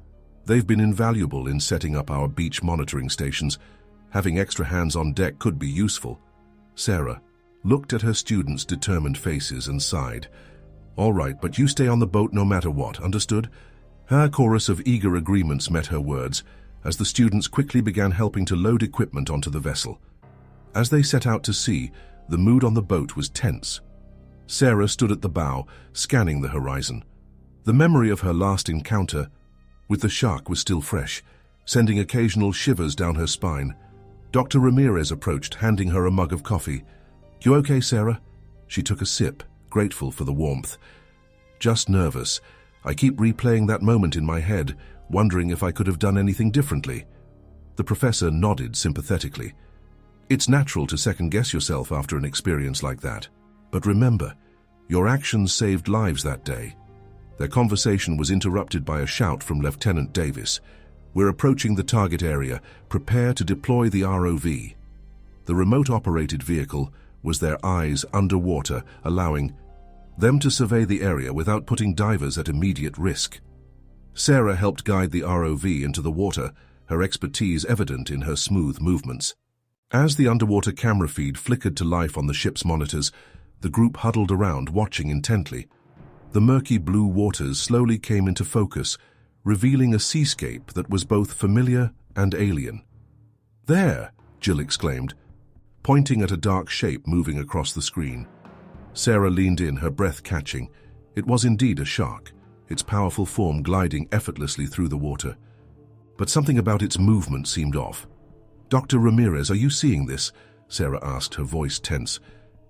"They've been invaluable in setting up our beach monitoring stations. Having extra hands on deck could be useful." Sarah looked at her students' determined faces and sighed. "All right, but you stay on the boat no matter what, understood?" Her chorus of eager agreements met her words, as the students quickly began helping to load equipment onto the vessel. As they set out to sea, the mood on the boat was tense. Sarah stood at the bow, scanning the horizon. The memory of her last encounter with the shark was still fresh, sending occasional shivers down her spine. Dr. Ramirez approached, handing her a mug of coffee. "You okay, Sarah?" She took a sip, grateful for the warmth. Just nervous. I keep replaying that moment in my head, wondering if I could have done anything differently." The professor nodded sympathetically. "It's natural to second-guess yourself after an experience like that. But remember, your actions saved lives that day." Their conversation was interrupted by a shout from Lieutenant Davis. "We're approaching the target area. Prepare to deploy the ROV." The remote-operated vehicle was their eyes underwater, allowing them to survey the area without putting divers at immediate risk. Sarah helped guide the ROV into the water, her expertise evident in her smooth movements. As the underwater camera feed flickered to life on the ship's monitors, the group huddled around, watching intently. The murky blue waters slowly came into focus, revealing a seascape that was both familiar and alien. "There!" Jill exclaimed, pointing at a dark shape moving across the screen. Sarah leaned in, her breath catching. It was indeed a shark, its powerful form gliding effortlessly through the water. But something about its movement seemed off. "Dr. Ramirez, are you seeing this?" Sarah asked, her voice tense.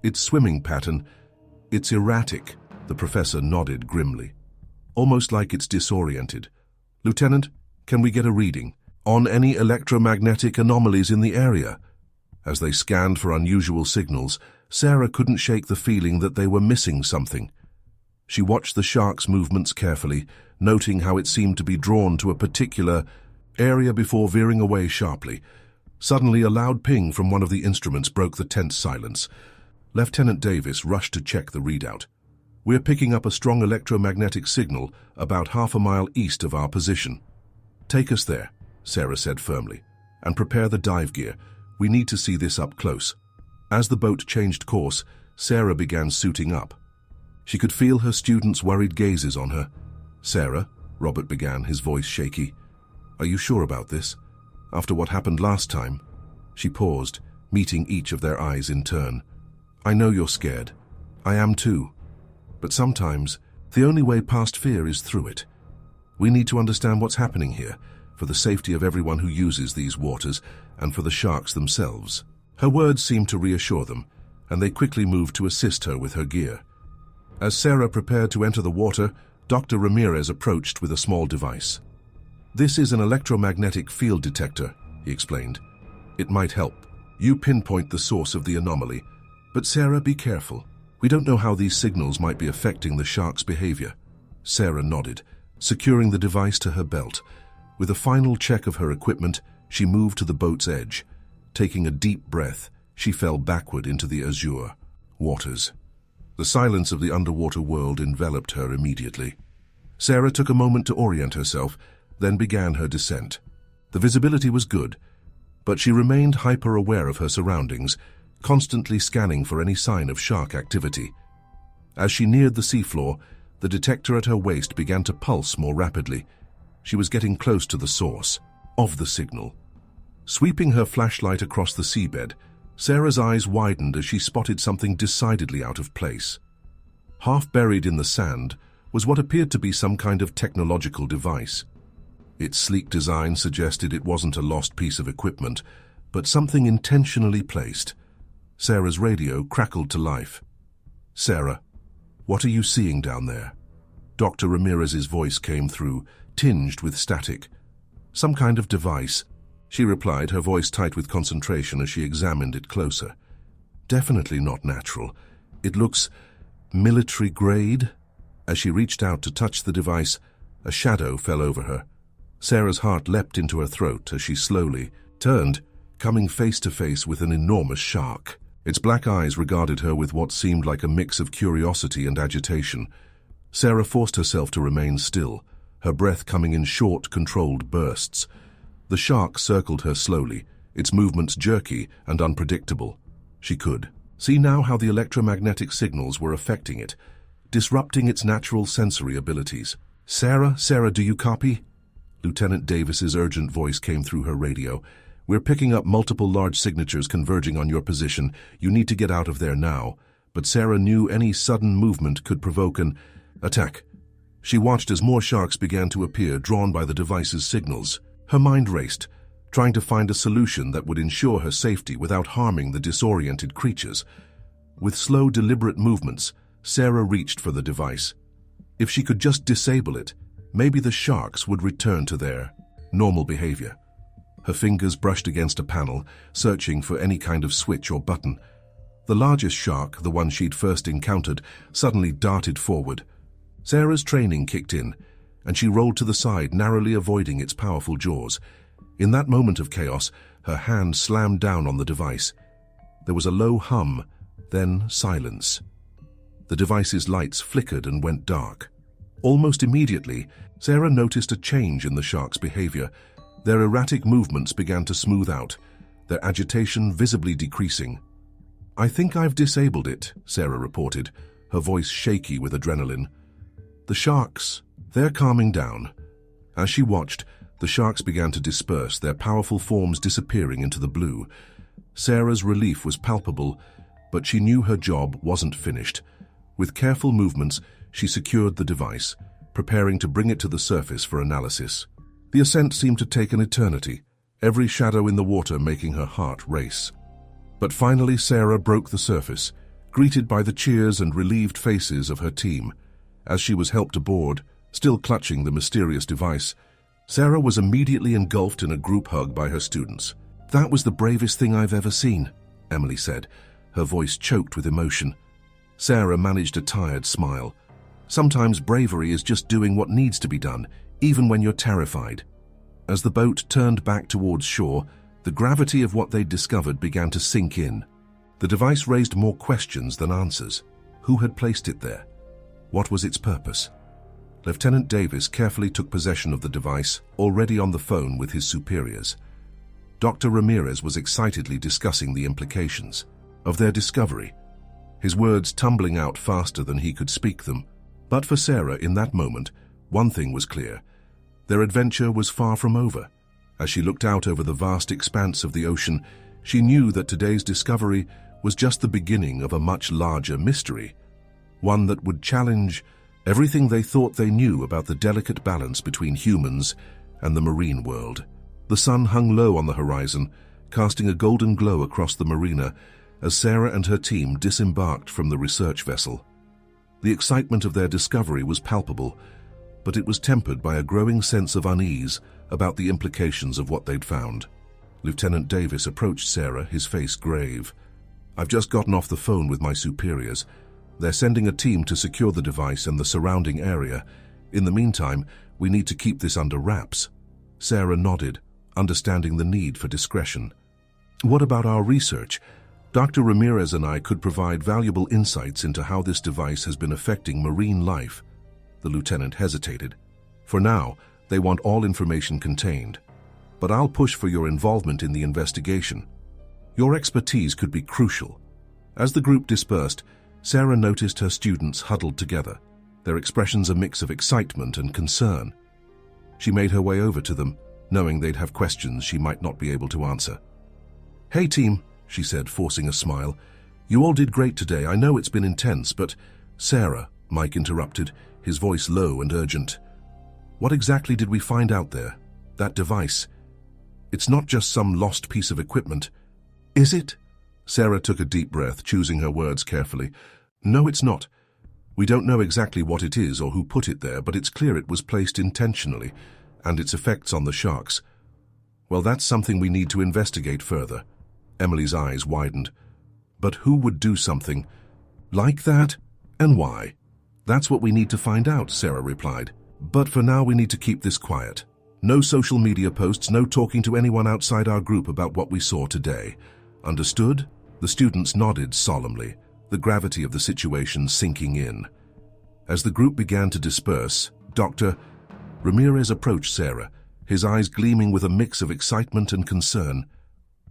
"Its swimming pattern, it's erratic." The professor nodded grimly. "Almost like it's disoriented. Lieutenant, can we get a reading on any electromagnetic anomalies in the area?" As they scanned for unusual signals, Sarah couldn't shake the feeling that they were missing something. She watched the shark's movements carefully, noting how it seemed to be drawn to a particular area before veering away sharply. Suddenly, a loud ping from one of the instruments broke the tense silence. Lieutenant Davis rushed to check the readout. "We're picking up a strong electromagnetic signal about half a mile east of our position." "Take us there," Sarah said firmly, "and prepare the dive gear. We need to see this up close." As the boat changed course, Sarah began suiting up. She could feel her students' worried gazes on her. "Sarah," Robert began, his voice shaky, "are you sure about this? After what happened last time?" She paused, meeting each of their eyes in turn. "I know you're scared. I am too. But sometimes, the only way past fear is through it. We need to understand what's happening here, for the safety of everyone who uses these waters, and for the sharks themselves." Her words seemed to reassure them, and they quickly moved to assist her with her gear. As Sarah prepared to enter the water, Dr. Ramirez approached with a small device. "This is an electromagnetic field detector," he explained. "It might help. You pinpoint the source of the anomaly. But Sarah, be careful. We don't know how these signals might be affecting the shark's behavior." Sarah nodded, securing the device to her belt. With a final check of her equipment, she moved to the boat's edge. Taking a deep breath, she fell backward into the azure waters. The silence of the underwater world enveloped her immediately. Sarah took a moment to orient herself, then began her descent. The visibility was good, but she remained hyper-aware of her surroundings, constantly scanning for any sign of shark activity. As she neared the seafloor, the detector at her waist began to pulse more rapidly. She was getting close to the source of the signal. Sweeping her flashlight across the seabed, Sarah's eyes widened as she spotted something decidedly out of place. Half buried in the sand was what appeared to be some kind of technological device. Its sleek design suggested it wasn't a lost piece of equipment, but something intentionally placed. Sarah's radio crackled to life. "Sarah, what are you seeing down there?" Dr. Ramirez's voice came through, tinged with static. "Some kind of device," she replied, her voice tight with concentration as she examined it closer. "Definitely not natural. It looks military-grade." As she reached out to touch the device, a shadow fell over her. Sarah's heart leapt into her throat as she slowly turned, coming face to face with an enormous shark. Its black eyes regarded her with what seemed like a mix of curiosity and agitation. Sarah forced herself to remain still, her breath coming in short, controlled bursts. The shark circled her slowly, its movements jerky and unpredictable. She could see now how the electromagnetic signals were affecting it, disrupting its natural sensory abilities. Sarah, do you copy?" Lieutenant Davis's urgent voice came through her radio. "We're picking up multiple large signatures converging on your position. You need to get out of there now." But Sarah knew any sudden movement could provoke an attack. She watched as more sharks began to appear, drawn by the device's signals. Her mind raced, trying to find a solution that would ensure her safety without harming the disoriented creatures. With slow, deliberate movements, Sarah reached for the device. If she could just disable it, maybe the sharks would return to their normal behavior. Her fingers brushed against a panel, searching for any kind of switch or button. The largest shark, the one she'd first encountered, suddenly darted forward. Sarah's training kicked in, and she rolled to the side, narrowly avoiding its powerful jaws. In that moment of chaos, her hand slammed down on the device. There was a low hum, then silence. The device's lights flickered and went dark. Almost immediately, Sarah noticed a change in the shark's behavior. Their erratic movements began to smooth out, their agitation visibly decreasing. "I think I've disabled it," Sarah reported, her voice shaky with adrenaline. "The sharks, they're calming down." As she watched, the sharks began to disperse, their powerful forms disappearing into the blue. Sarah's relief was palpable, but she knew her job wasn't finished. With careful movements, she secured the device, preparing to bring it to the surface for analysis. The ascent seemed to take an eternity, every shadow in the water making her heart race. But finally Sarah broke the surface, greeted by the cheers and relieved faces of her team. As she was helped aboard, still clutching the mysterious device, Sarah was immediately engulfed in a group hug by her students. "That was the bravest thing I've ever seen," Emily said, her voice choked with emotion. Sarah managed a tired smile. Sometimes bravery is just doing what needs to be done, even when you're terrified. As the boat turned back towards shore, the gravity of what they'd discovered began to sink in. The device raised more questions than answers. Who had placed it there? What was its purpose? Lieutenant Davis carefully took possession of the device, already on the phone with his superiors. Dr. Ramirez was excitedly discussing the implications of their discovery, his words tumbling out faster than he could speak them. But for Sarah, in that moment, one thing was clear. Their adventure was far from over. As she looked out over the vast expanse of the ocean, she knew that today's discovery was just the beginning of a much larger mystery, one that would challenge everything they thought they knew about the delicate balance between humans and the marine world. The sun hung low on the horizon, casting a golden glow across the marina as Sarah and her team disembarked from the research vessel. The excitement of their discovery was palpable, but it was tempered by a growing sense of unease about the implications of what they'd found. Lieutenant Davis approached Sarah, his face grave. "I've just gotten off the phone with my superiors. They're sending a team to secure the device and the surrounding area. In the meantime, we need to keep this under wraps." Sarah nodded, understanding the need for discretion. "What about our research? Dr. Ramirez and I could provide valuable insights into how this device has been affecting marine life." The lieutenant hesitated. "For now, they want all information contained. But I'll push for your involvement in the investigation. Your expertise could be crucial." As the group dispersed, Sarah noticed her students huddled together, their expressions a mix of excitement and concern. She made her way over to them, knowing they'd have questions she might not be able to answer. "Hey team," she said, forcing a smile. "You all did great today. I know it's been intense, but—" "Sarah," Mike interrupted, his voice low and urgent. "What exactly did we find out there? That device? It's not just some lost piece of equipment." "Is it?" Sarah took a deep breath, choosing her words carefully. "No, it's not. We don't know exactly what it is or who put it there, but it's clear it was placed intentionally, and its effects on the sharks. Well, that's something we need to investigate further." Emily's eyes widened. "But who would do something like that, and why?" "That's what we need to find out," Sarah replied. "But for now we need to keep this quiet. No social media posts, no talking to anyone outside our group about what we saw today. Understood?" The students nodded solemnly, the gravity of the situation sinking in. As the group began to disperse, Dr. Ramirez approached Sarah, his eyes gleaming with a mix of excitement and concern.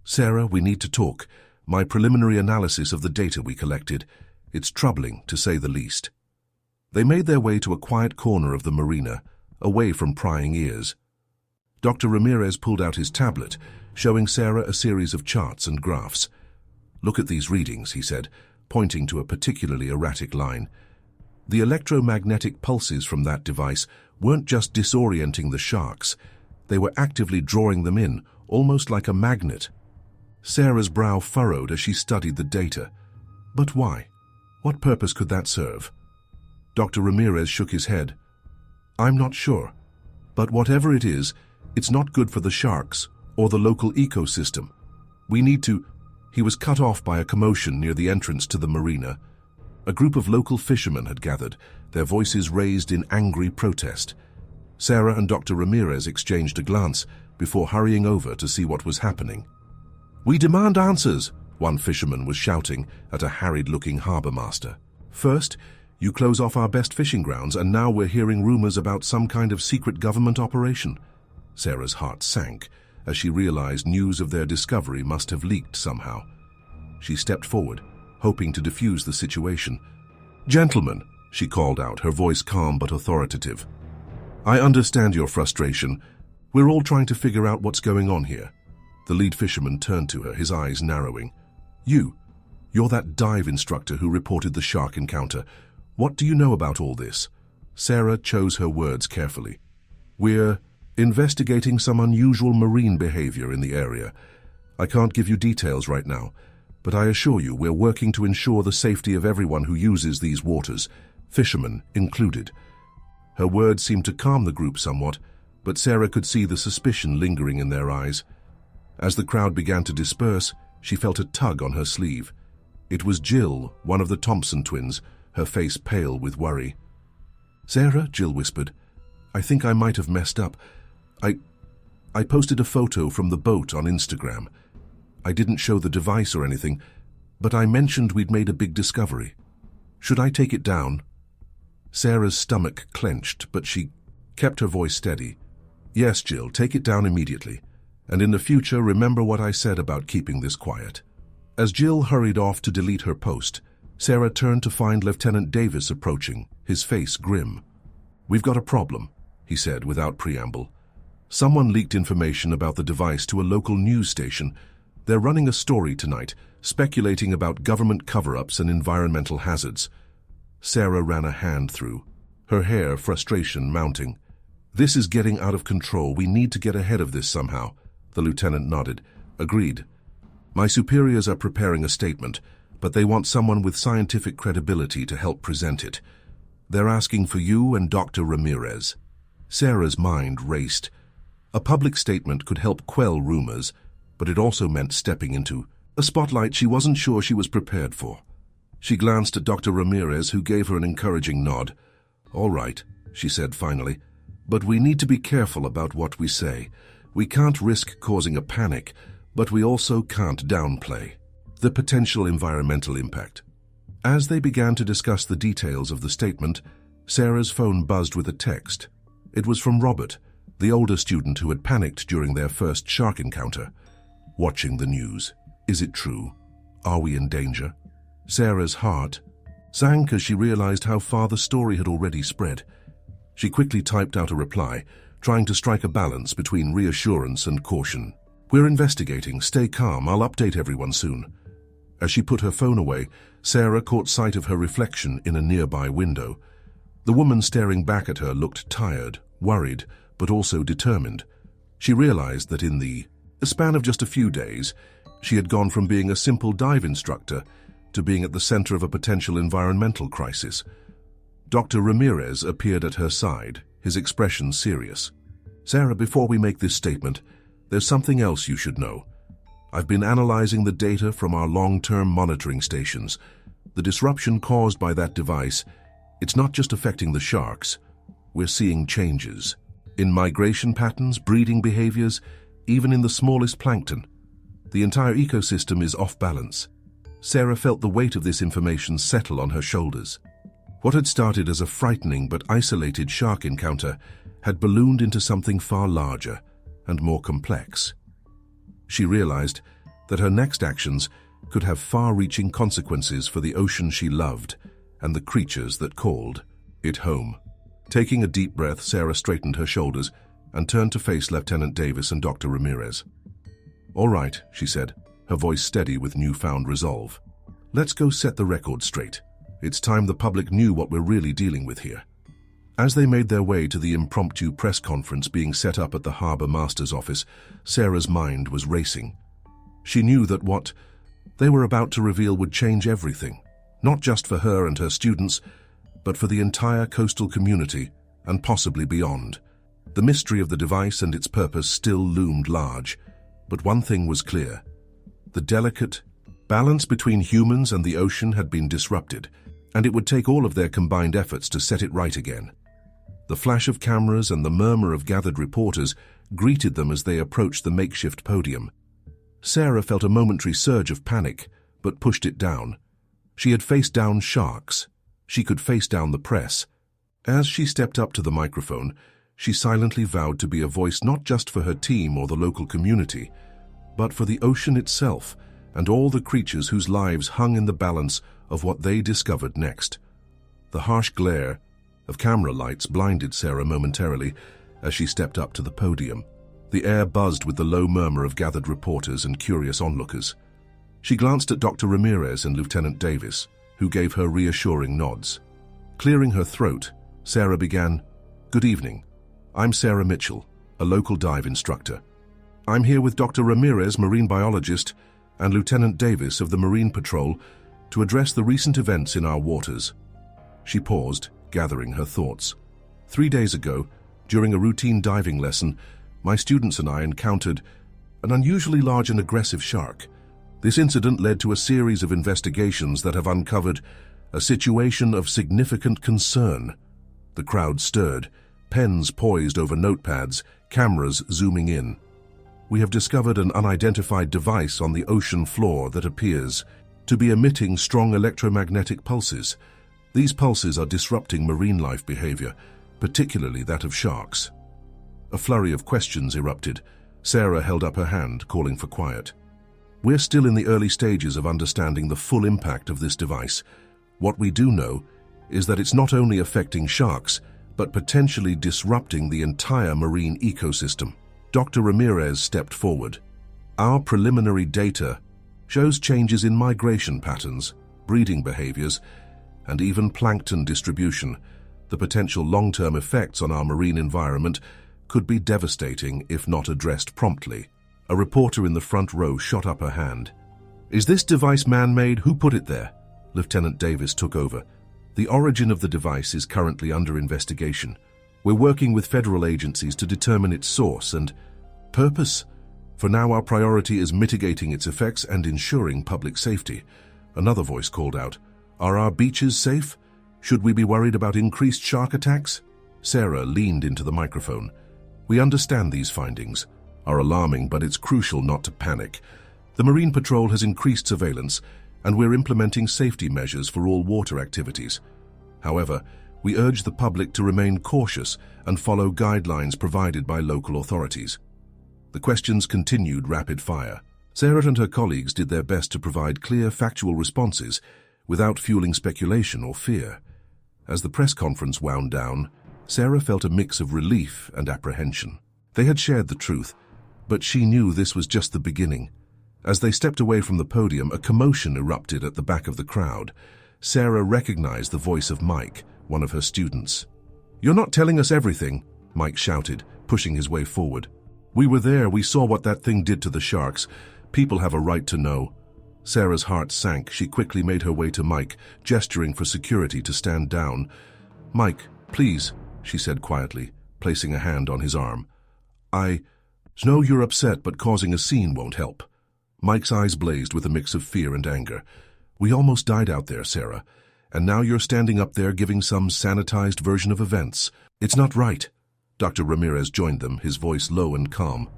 "Sarah, we need to talk. My preliminary analysis of the data we collected. It's troubling, to say the least." They made their way to a quiet corner of the marina, away from prying ears. Dr. Ramirez pulled out his tablet, showing Sarah a series of charts and graphs. "Look at these readings," he said, pointing to a particularly erratic line. The electromagnetic pulses from that device weren't just disorienting the sharks. They were actively drawing them in, almost like a magnet. Sarah's brow furrowed as she studied the data. But why? What purpose could that serve? Dr. Ramirez shook his head. I'm not sure, but whatever it is, it's not good for the sharks or the local ecosystem. We need to... He was cut off by a commotion near the entrance to the marina. A group of local fishermen had gathered, their voices raised in angry protest. Sarah and Dr. Ramirez exchanged a glance before hurrying over to see what was happening. We demand answers, one fisherman was shouting at a harried-looking harbor master. First, you close off our best fishing grounds, and now we're hearing rumors about some kind of secret government operation. Sarah's heart sank as she realized news of their discovery must have leaked somehow. She stepped forward, hoping to defuse the situation. Gentlemen, she called out, her voice calm but authoritative. I understand your frustration. We're all trying to figure out what's going on here. The lead fisherman turned to her, his eyes narrowing. You're that dive instructor who reported the shark encounter. What do you know about all this? Sarah chose her words carefully. We're investigating some unusual marine behavior in the area. I can't give you details right now, but I assure you we're working to ensure the safety of everyone who uses these waters, fishermen included. Her words seemed to calm the group somewhat, but Sarah could see the suspicion lingering in their eyes. As the crowd began to disperse, she felt a tug on her sleeve. It was Jill, one of the Thompson twins, her face pale with worry. Sarah, Jill whispered, I think I might have messed up. I posted a photo from the boat on Instagram. I didn't show the device or anything, but I mentioned we'd made a big discovery. Should I take it down? Sarah's stomach clenched, but she kept her voice steady. Yes, Jill, take it down immediately. And in the future, remember what I said about keeping this quiet. As Jill hurried off to delete her post, Sarah turned to find Lieutenant Davis approaching, his face grim. We've got a problem, he said without preamble. Someone leaked information about the device to a local news station. They're running a story tonight, speculating about government cover-ups and environmental hazards. Sarah ran a hand through, her hair frustration mounting. This is getting out of control. We need to get ahead of this somehow. The lieutenant nodded. Agreed. My superiors are preparing a statement, but they want someone with scientific credibility to help present it. They're asking for you and Dr. Ramirez. Sarah's mind raced. A public statement could help quell rumors, but it also meant stepping into a spotlight she wasn't sure she was prepared for. She glanced at Dr. Ramirez, who gave her an encouraging nod. All right, she said finally, but we need to be careful about what we say. We can't risk causing a panic, but we also can't downplay the potential environmental impact. As they began to discuss the details of the statement, Sarah's phone buzzed with a text. It was from Robert, the older student who had panicked during their first shark encounter. Watching the news. Is it true? Are we in danger? Sarah's heart sank as she realized how far the story had already spread. She quickly typed out a reply, trying to strike a balance between reassurance and caution. We're investigating. Stay calm. I'll update everyone soon. As she put her phone away, Sarah caught sight of her reflection in a nearby window. The woman staring back at her looked tired, worried, but also determined. She realized that in the span of just a few days, she had gone from being a simple dive instructor to being at the center of a potential environmental crisis. Dr. Ramirez appeared at her side, his expression serious. Sarah, before we make this statement, there's something else you should know. I've been analyzing the data from our long-term monitoring stations. The disruption caused by that device, it's not just affecting the sharks. We're seeing changes in migration patterns, breeding behaviors, even in the smallest plankton. The entire ecosystem is off balance. Sarah felt the weight of this information settle on her shoulders. What had started as a frightening but isolated shark encounter had ballooned into something far larger and more complex. She realized that her next actions could have far-reaching consequences for the ocean she loved and the creatures that called it home. Taking a deep breath, Sarah straightened her shoulders and turned to face Lieutenant Davis and Dr. Ramirez. All right, she said, her voice steady with newfound resolve. Let's go set the record straight. It's time the public knew what we're really dealing with here. As they made their way to the impromptu press conference being set up at the Harbor Master's office, Sarah's mind was racing. She knew that what they were about to reveal would change everything, not just for her and her students, but for the entire coastal community and possibly beyond. The mystery of the device and its purpose still loomed large, but one thing was clear. The delicate balance between humans and the ocean had been disrupted, and it would take all of their combined efforts to set it right again. The flash of cameras and the murmur of gathered reporters greeted them as they approached the makeshift podium. Sarah felt a momentary surge of panic, but pushed it down. She had faced down sharks. She could face down the press. As she stepped up to the microphone, she silently vowed to be a voice not just for her team or the local community, but for the ocean itself and all the creatures whose lives hung in the balance of what they discovered next. The harsh glare of camera lights blinded Sarah momentarily as she stepped up to the podium. The air buzzed with the low murmur of gathered reporters and curious onlookers. She glanced at Dr. Ramirez and Lieutenant Davis, who gave her reassuring nods. Clearing her throat, Sarah began, "Good evening. I'm Sarah Mitchell, a local dive instructor. I'm here with Dr. Ramirez, marine biologist, and Lieutenant Davis of the Marine Patrol to address the recent events in our waters." She paused, gathering her thoughts. 3 days ago, during a routine diving lesson, my students and I encountered an unusually large and aggressive shark. This incident led to a series of investigations that have uncovered a situation of significant concern. The crowd stirred, pens poised over notepads, cameras zooming in. "We have discovered an unidentified device on the ocean floor that appears to be emitting strong electromagnetic pulses. These pulses are disrupting marine life behavior, particularly that of sharks." A flurry of questions erupted. Sarah held up her hand, calling for quiet. "We're still in the early stages of understanding the full impact of this device. What we do know is that it's not only affecting sharks, but potentially disrupting the entire marine ecosystem." Dr. Ramirez stepped forward. "Our preliminary data shows changes in migration patterns, breeding behaviors, and even plankton distribution. The potential long-term effects on our marine environment could be devastating if not addressed promptly." A reporter in the front row shot up her hand. "Is this device man-made? Who put it there?" Lieutenant Davis took over. "The origin of the device is currently under investigation. We're working with federal agencies to determine its source and purpose. For now, our priority is mitigating its effects and ensuring public safety." Another voice called out, "Are our beaches safe? Should we be worried about increased shark attacks?" Sarah leaned into the microphone. "We understand these findings are alarming, but it's crucial not to panic. The Marine Patrol has increased surveillance, and we're implementing safety measures for all water activities. However, we urge the public to remain cautious and follow guidelines provided by local authorities." The questions continued rapid fire. Sarah and her colleagues did their best to provide clear, factual responses without fueling speculation or fear. As the press conference wound down, Sarah felt a mix of relief and apprehension. They had shared the truth, but she knew this was just the beginning. As they stepped away from the podium, a commotion erupted at the back of the crowd. Sarah recognized the voice of Mike, one of her students. "You're not telling us everything," Mike shouted, pushing his way forward. "We were there, we saw what that thing did to the sharks. People have a right to know." Sarah's heart sank. She quickly made her way to Mike, gesturing for security to stand down. "Mike, please," she said quietly, placing a hand on his arm. "I know you're upset, but causing a scene won't help." Mike's eyes blazed with a mix of fear and anger. "We almost died out there, Sarah, and now you're standing up there giving some sanitized version of events. It's not right." Dr. Ramirez joined them, his voice low and calm.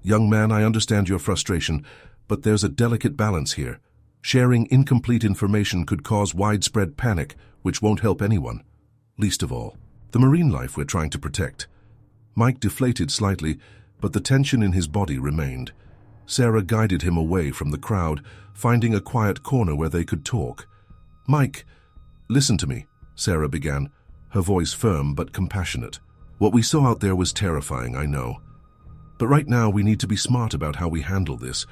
"Young man, I understand your frustration, but there's a delicate balance here. Sharing incomplete information could cause widespread panic, which won't help anyone. Least of all, the marine life we're trying to protect." Mike deflated slightly, but the tension in his body remained. Sarah guided him away from the crowd, finding a quiet corner where they could talk. "Mike, listen to me," Sarah began, her voice firm but compassionate. "What we saw out there was terrifying, I know. But right now we need to be smart about how we handle this.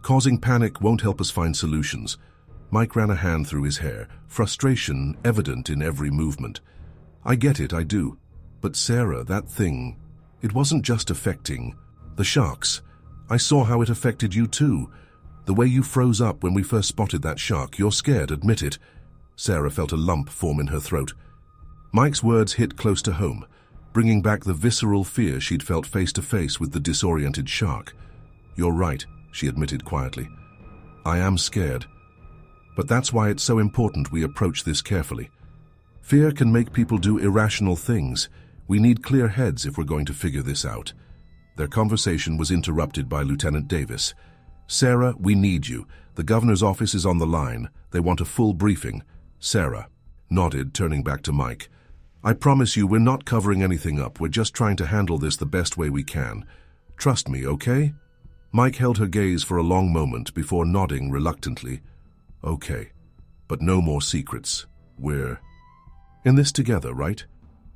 Causing panic won't help us find solutions." Mike ran a hand through his hair, frustration evident in every movement. "I get it, I do. But Sarah, that thing, it wasn't just affecting the sharks. I saw how it affected you too. The way you froze up when we first spotted that shark, you're scared, admit it." Sarah felt a lump form in her throat. Mike's words hit close to home, bringing back the visceral fear she'd felt face to face with the disoriented shark. "You're right," she admitted quietly. "I am scared. But that's why it's so important we approach this carefully. Fear can make people do irrational things. We need clear heads if we're going to figure this out." Their conversation was interrupted by Lieutenant Davis. "Sarah, we need you. The governor's office is on the line. They want a full briefing." Sarah nodded, turning back to Mike. "I promise you we're not covering anything up. We're just trying to handle this the best way we can. Trust me, okay?" Mike held her gaze for a long moment before nodding reluctantly. "Okay, but no more secrets. We're in this together, right?"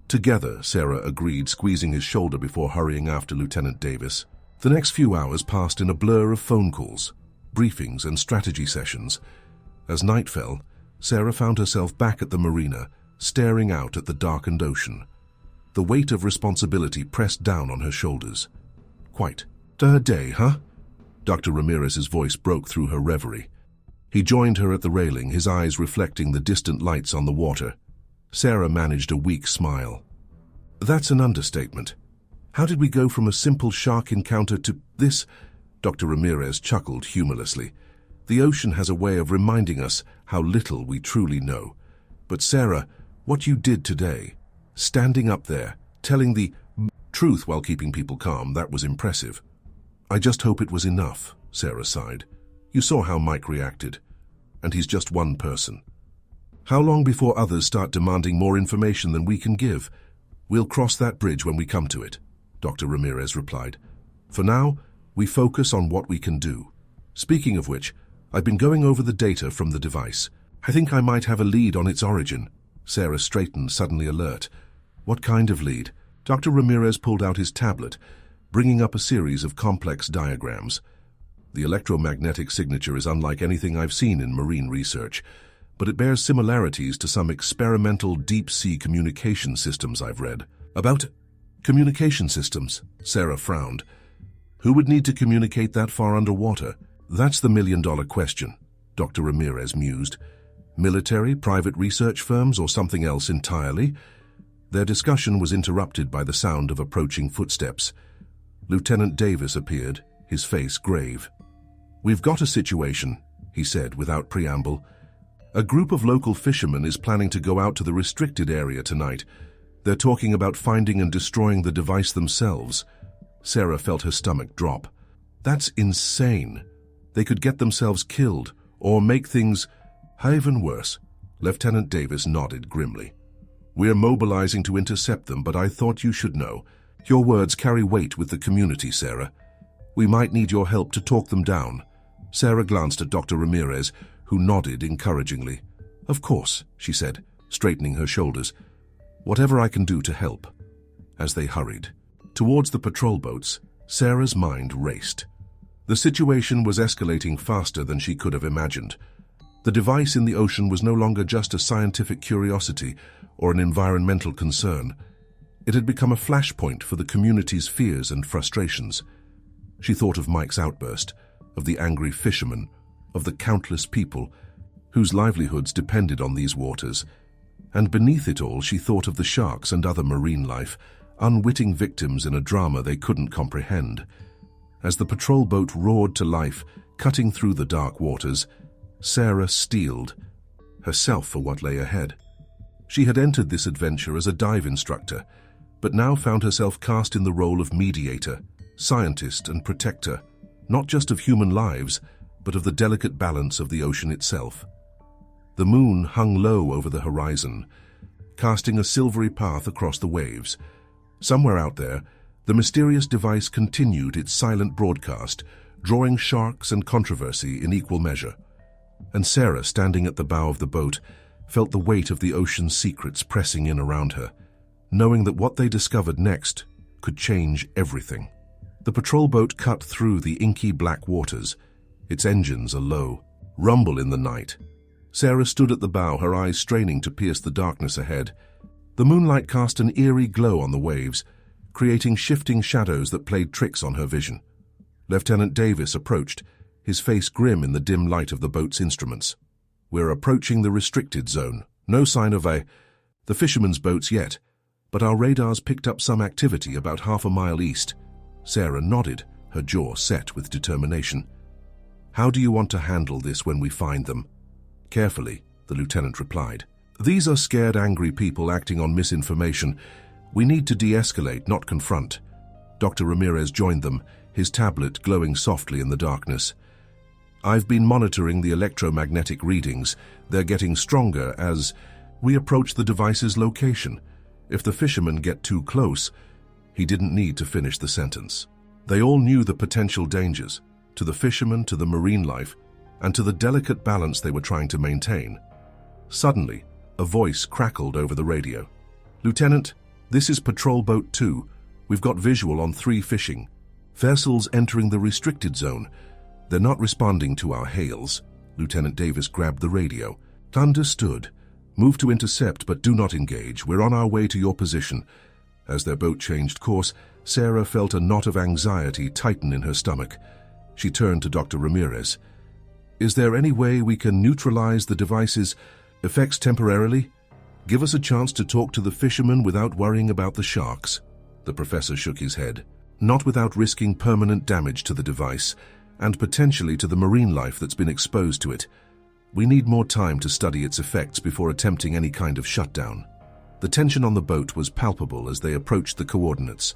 "Together," Sarah agreed, squeezing his shoulder before hurrying after Lieutenant Davis. The next few hours passed in a blur of phone calls, briefings, and strategy sessions. As night fell, Sarah found herself back at the marina, staring out at the darkened ocean. The weight of responsibility pressed down on her shoulders. "Quite to her day, huh?" Dr. Ramirez's voice broke through her reverie. He joined her at the railing, his eyes reflecting the distant lights on the water. Sarah managed a weak smile. "That's an understatement. How did we go from a simple shark encounter to this?" Dr. Ramirez chuckled humorlessly. "The ocean has a way of reminding us how little we truly know. But Sarah, what you did today, standing up there, telling the truth while keeping people calm, that was impressive." "I just hope it was enough," Sarah sighed. "You saw how Mike reacted. And he's just one person. How long before others start demanding more information than we can give?" "We'll cross that bridge when we come to it," Dr. Ramirez replied. "For now, we focus on what we can do. Speaking of which, I've been going over the data from the device. I think I might have a lead on its origin." Sarah straightened, suddenly alert. "What kind of lead?" Dr. Ramirez pulled out his tablet, bringing up a series of complex diagrams. "The electromagnetic signature is unlike anything I've seen in marine research, but it bears similarities to some experimental deep-sea communication systems I've read." "About communication systems?" Sarah frowned. "Who would need to communicate that far underwater?" "That's the million-dollar question," Dr. Ramirez mused. "Military, private research firms, or something else entirely?" Their discussion was interrupted by the sound of approaching footsteps. Lieutenant Davis appeared, his face grave. "We've got a situation," he said without preamble. "A group of local fishermen is planning to go out to the restricted area tonight. They're talking about finding and destroying the device themselves." Sarah felt her stomach drop. "That's insane. They could get themselves killed, or make things even worse." Lieutenant Davis nodded grimly. "We're mobilizing to intercept them, but I thought you should know. Your words carry weight with the community, Sarah. We might need your help to talk them down." Sarah glanced at Dr. Ramirez, who nodded encouragingly. "Of course," she said, straightening her shoulders. "Whatever I can do to help." As they hurried towards the patrol boats, Sarah's mind raced. The situation was escalating faster than she could have imagined. The device in the ocean was no longer just a scientific curiosity or an environmental concern. It had become a flashpoint for the community's fears and frustrations. She thought of Mike's outburst, of the angry fishermen, of the countless people whose livelihoods depended on these waters. And beneath it all, she thought of the sharks and other marine life, unwitting victims in a drama they couldn't comprehend. As the patrol boat roared to life, cutting through the dark waters, Sarah steeled herself for what lay ahead. She had entered this adventure as a dive instructor, but now found herself cast in the role of mediator, scientist, and protector, not just of human lives, but of the delicate balance of the ocean itself. The moon hung low over the horizon, casting a silvery path across the waves. Somewhere out there, the mysterious device continued its silent broadcast, drawing sharks and controversy in equal measure. And Sarah, standing at the bow of the boat, felt the weight of the ocean's secrets pressing in around her, knowing that what they discovered next could change everything. The patrol boat cut through the inky black waters, its engines a low rumble in the night. Sarah stood at the bow, her eyes straining to pierce the darkness ahead. The moonlight cast an eerie glow on the waves, creating shifting shadows that played tricks on her vision. Lieutenant Davis approached, his face grim in the dim light of the boat's instruments. "We're approaching the restricted zone. No sign of a..." The fishermen's boats yet, but our radars picked up some activity about half a mile east. Sarah nodded, her jaw set with determination. How do you want to handle this when we find them? Carefully, the lieutenant replied. These are scared, angry people acting on misinformation. We need to de-escalate, not confront. Dr. Ramirez joined them, his tablet glowing softly in the darkness. I've been monitoring the electromagnetic readings. They're getting stronger as we approach the device's location. If the fishermen get too close, he didn't need to finish the sentence. They all knew the potential dangers, to the fishermen, to the marine life, and to the delicate balance they were trying to maintain. Suddenly, a voice crackled over the radio. Lieutenant, this is Patrol Boat 2. We've got visual on 3 fishing vessels entering the restricted zone. They're not responding to our hails. Lieutenant Davis grabbed the radio. Understood. Move to intercept, but do not engage. We're on our way to your position. As their boat changed course, Sarah felt a knot of anxiety tighten in her stomach. She turned to Dr. Ramirez. Is there any way we can neutralize the device's effects temporarily? Give us a chance to talk to the fishermen without worrying about the sharks. The professor shook his head. Not without risking permanent damage to the device, and potentially to the marine life that's been exposed to it. We need more time to study its effects before attempting any kind of shutdown. The tension on the boat was palpable as they approached the coordinates.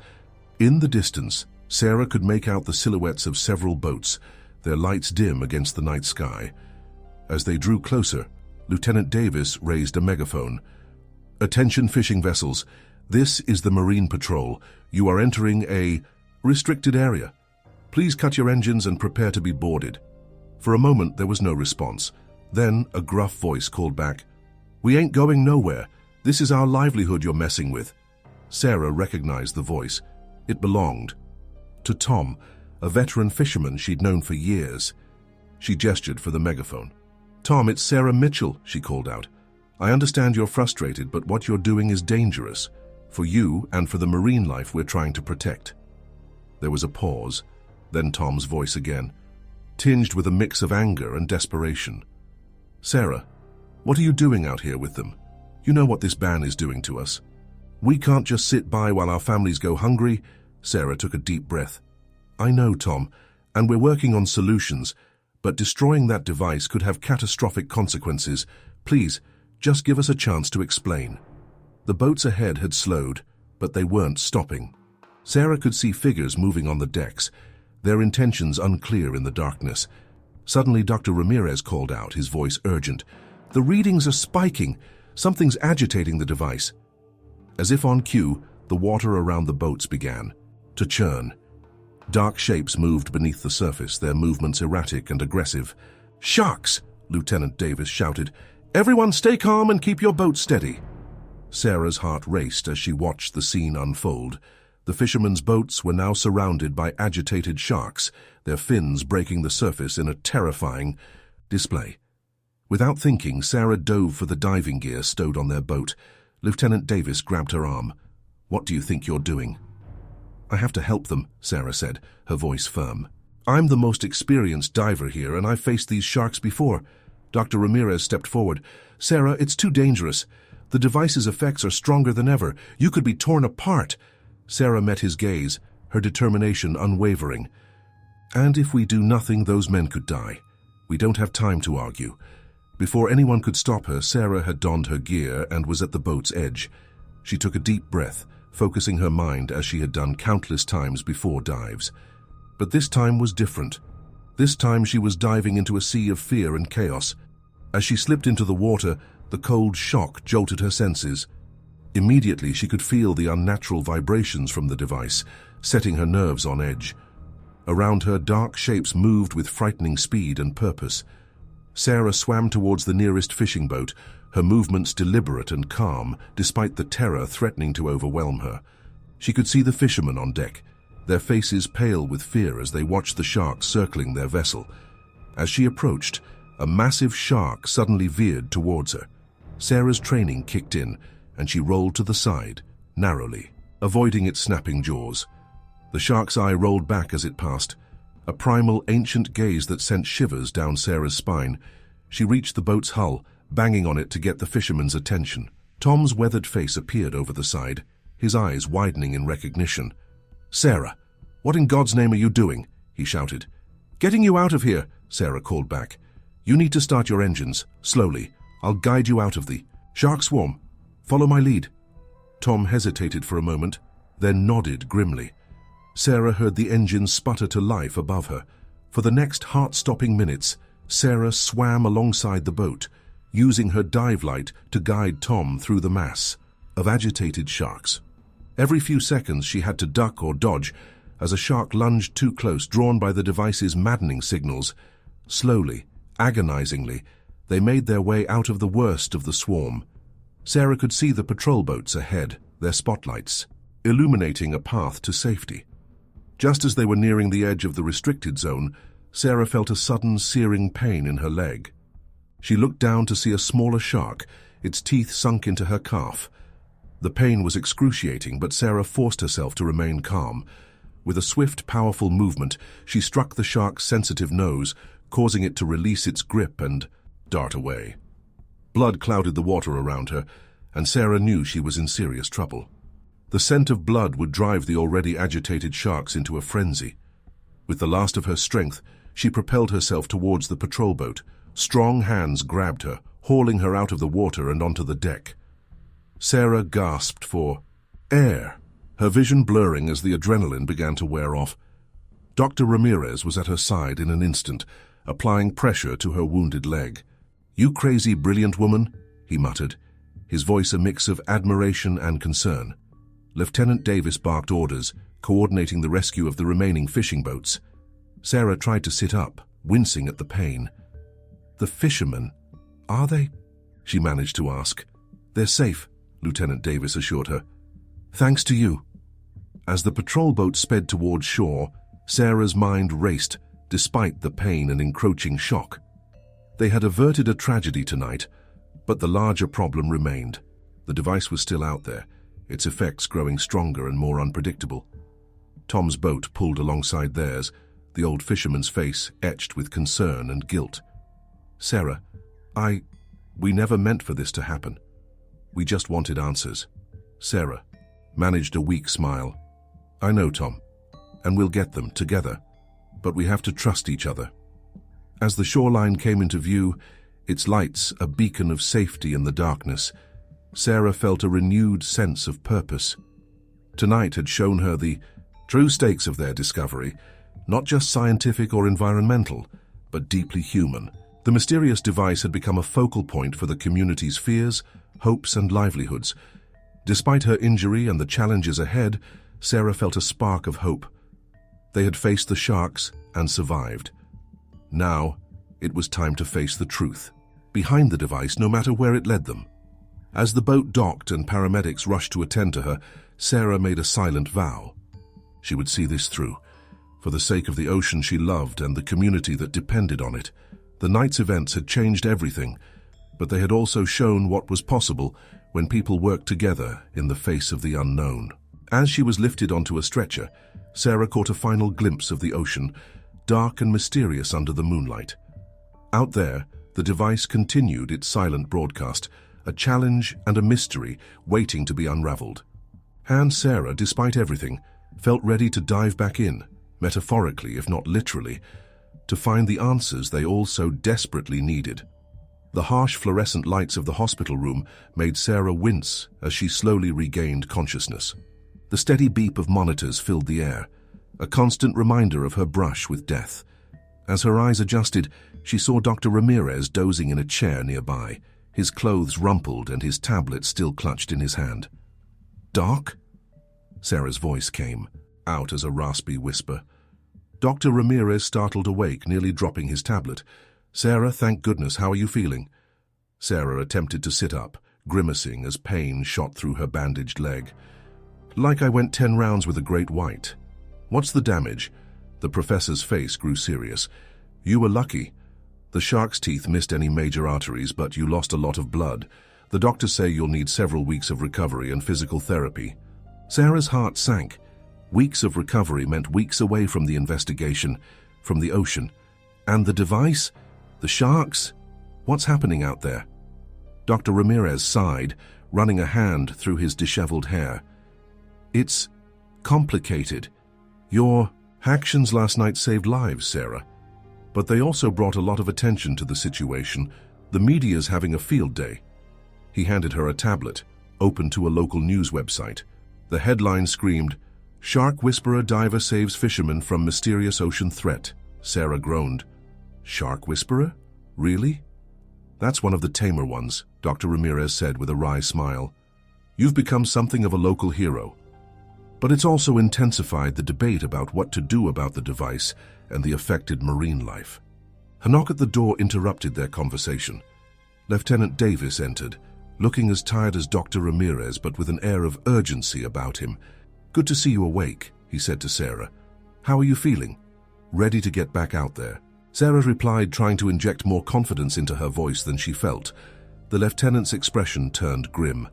In the distance, Sarah could make out the silhouettes of several boats, their lights dim against the night sky. As they drew closer, Lieutenant Davis raised a megaphone. Attention fishing vessels. This is the Marine Patrol. You are entering a restricted area. Please cut your engines and prepare to be boarded. For a moment, there was no response. Then a gruff voice called back, We ain't going nowhere. This is our livelihood you're messing with. Sarah recognized the voice. It belonged to Tom, a veteran fisherman she'd known for years. She gestured for the megaphone. Tom, it's Sarah Mitchell, she called out. I understand you're frustrated, but what you're doing is dangerous. For you and for the marine life we're trying to protect. There was a pause, then Tom's voice again, tinged with a mix of anger and desperation. Sarah, what are you doing out here with them? You know what this ban is doing to us. We can't just sit by while our families go hungry. Sarah took a deep breath. I know, Tom, and we're working on solutions, but destroying that device could have catastrophic consequences. Please, just give us a chance to explain. The boats ahead had slowed, but they weren't stopping. Sarah could see figures moving on the decks, their intentions unclear in the darkness. Suddenly, Dr. Ramirez called out, his voice urgent. The readings are spiking. Something's agitating the device. As if on cue, the water around the boats began to churn. Dark shapes moved beneath the surface, their movements erratic and aggressive. Sharks! Lieutenant Davis shouted. Everyone stay calm and keep your boat steady. Sarah's heart raced as she watched the scene unfold. The fishermen's boats were now surrounded by agitated sharks, their fins breaking the surface in a terrifying display. Without thinking, Sarah dove for the diving gear stowed on their boat. Lieutenant Davis grabbed her arm. What do you think you're doing? I have to help them, Sarah said, her voice firm. I'm the most experienced diver here, and I've faced these sharks before. Dr. Ramirez stepped forward. Sarah, it's too dangerous. The device's effects are stronger than ever. You could be torn apart. Sarah met his gaze, her determination unwavering. And if we do nothing, those men could die. We don't have time to argue. Before anyone could stop her, Sarah had donned her gear and was at the boat's edge. She took a deep breath, focusing her mind as she had done countless times before dives. But this time was different. This time she was diving into a sea of fear and chaos. As she slipped into the water, the cold shock jolted her senses. Immediately she could feel the unnatural vibrations from the device, setting her nerves on edge. Around her, dark shapes moved with frightening speed and purpose. Sarah swam towards the nearest fishing boat, her movements deliberate and calm, despite the terror threatening to overwhelm her. She could see the fishermen on deck, their faces pale with fear as they watched the sharks circling their vessel. As she approached, a massive shark suddenly veered towards her. Sarah's training kicked in, and she rolled to the side, narrowly, avoiding its snapping jaws. The shark's eye rolled back as it passed, a primal, ancient gaze that sent shivers down Sarah's spine. She reached the boat's hull, banging on it to get the fisherman's attention. Tom's weathered face appeared over the side, his eyes widening in recognition. "Sarah, what in God's name are you doing?" he shouted. "Getting you out of here," Sarah called back. "You need to start your engines, slowly. I'll guide you out of the shark swarm. Follow my lead." Tom hesitated for a moment, then nodded grimly. Sarah heard the engines sputter to life above her. For the next heart-stopping minutes, Sarah swam alongside the boat, using her dive light to guide Tom through the mass of agitated sharks. Every few seconds she had to duck or dodge as a shark lunged too close, drawn by the device's maddening signals. Slowly, agonizingly, they made their way out of the worst of the swarm. Sarah could see the patrol boats ahead, their spotlights, illuminating a path to safety. Just as they were nearing the edge of the restricted zone, Sarah felt a sudden searing pain in her leg. She looked down to see a smaller shark, its teeth sunk into her calf. The pain was excruciating, but Sarah forced herself to remain calm. With a swift, powerful movement, she struck the shark's sensitive nose, causing it to release its grip and dart away. Blood clouded the water around her, and Sarah knew she was in serious trouble. The scent of blood would drive the already agitated sharks into a frenzy. With the last of her strength, she propelled herself towards the patrol boat. Strong hands grabbed her, hauling her out of the water and onto the deck. Sarah gasped for air, her vision blurring as the adrenaline began to wear off. Dr. Ramirez was at her side in an instant, applying pressure to her wounded leg. "You crazy, brilliant woman," he muttered, his voice a mix of admiration and concern. Lieutenant Davis barked orders, coordinating the rescue of the remaining fishing boats. Sarah tried to sit up, wincing at the pain. "The fishermen, are they?" she managed to ask. "They're safe," Lieutenant Davis assured her. "Thanks to you." As the patrol boat sped towards shore, Sarah's mind raced, despite the pain and encroaching shock. They had averted a tragedy tonight, but the larger problem remained. The device was still out there, its effects growing stronger and more unpredictable. Tom's boat pulled alongside theirs, the old fisherman's face etched with concern and guilt. "Sarah, we never meant for this to happen. We just wanted answers." Sarah managed a weak smile. "I know, Tom, and we'll get them together, but we have to trust each other." As the shoreline came into view, its lights a beacon of safety in the darkness, Sarah felt a renewed sense of purpose. Tonight had shown her the true stakes of their discovery, not just scientific or environmental, but deeply human. The mysterious device had become a focal point for the community's fears, hopes, and livelihoods. Despite her injury and the challenges ahead, Sarah felt a spark of hope. They had faced the sharks and survived. Now, it was time to face the truth behind the device, no matter where it led them. As the boat docked and paramedics rushed to attend to her, Sarah made a silent vow. She would see this through, for the sake of the ocean she loved and the community that depended on it. The night's events had changed everything, but they had also shown what was possible when people worked together in the face of the unknown. As she was lifted onto a stretcher, Sarah caught a final glimpse of the ocean, dark and mysterious under the moonlight. Out there, the device continued its silent broadcast, a challenge and a mystery waiting to be unraveled. And Sarah, despite everything, felt ready to dive back in, metaphorically if not literally, to find the answers they all so desperately needed. The harsh fluorescent lights of the hospital room made Sarah wince as she slowly regained consciousness. The steady beep of monitors filled the air, a constant reminder of her brush with death. As her eyes adjusted, she saw Dr. Ramirez dozing in a chair nearby, his clothes rumpled and his tablet still clutched in his hand. "Doc?" Sarah's voice came, out as a raspy whisper. Dr. Ramirez startled awake, nearly dropping his tablet. "Sarah, thank goodness, how are you feeling?" Sarah attempted to sit up, grimacing as pain shot through her bandaged leg. "Like I went 10 rounds with a great white." "What's the damage?" The professor's face grew serious. "You were lucky. The shark's teeth missed any major arteries, but you lost a lot of blood. The doctors say you'll need several weeks of recovery and physical therapy." Sarah's heart sank. Weeks of recovery meant weeks away from the investigation, from the ocean. And the device? The sharks? What's happening out there? Dr. Ramirez sighed, running a hand through his disheveled hair. "It's complicated. Your actions last night saved lives, Sarah. But they also brought a lot of attention to the situation. The media's having a field day." He handed her a tablet, open to a local news website. The headline screamed, "Shark Whisperer Diver Saves Fisherman from Mysterious Ocean Threat." Sarah groaned. "Shark Whisperer? Really?" "That's one of the tamer ones," Dr. Ramirez said with a wry smile. "You've become something of a local hero. But it's also intensified the debate about what to do about the device and the affected marine life." A knock at the door interrupted their conversation. Lieutenant Davis entered, looking as tired as Dr. Ramirez but with an air of urgency about him. "Good to see you awake," he said to Sarah. "How are you feeling? Ready to get back out there?" Sarah replied, trying to inject more confidence into her voice than she felt. The lieutenant's expression turned grim.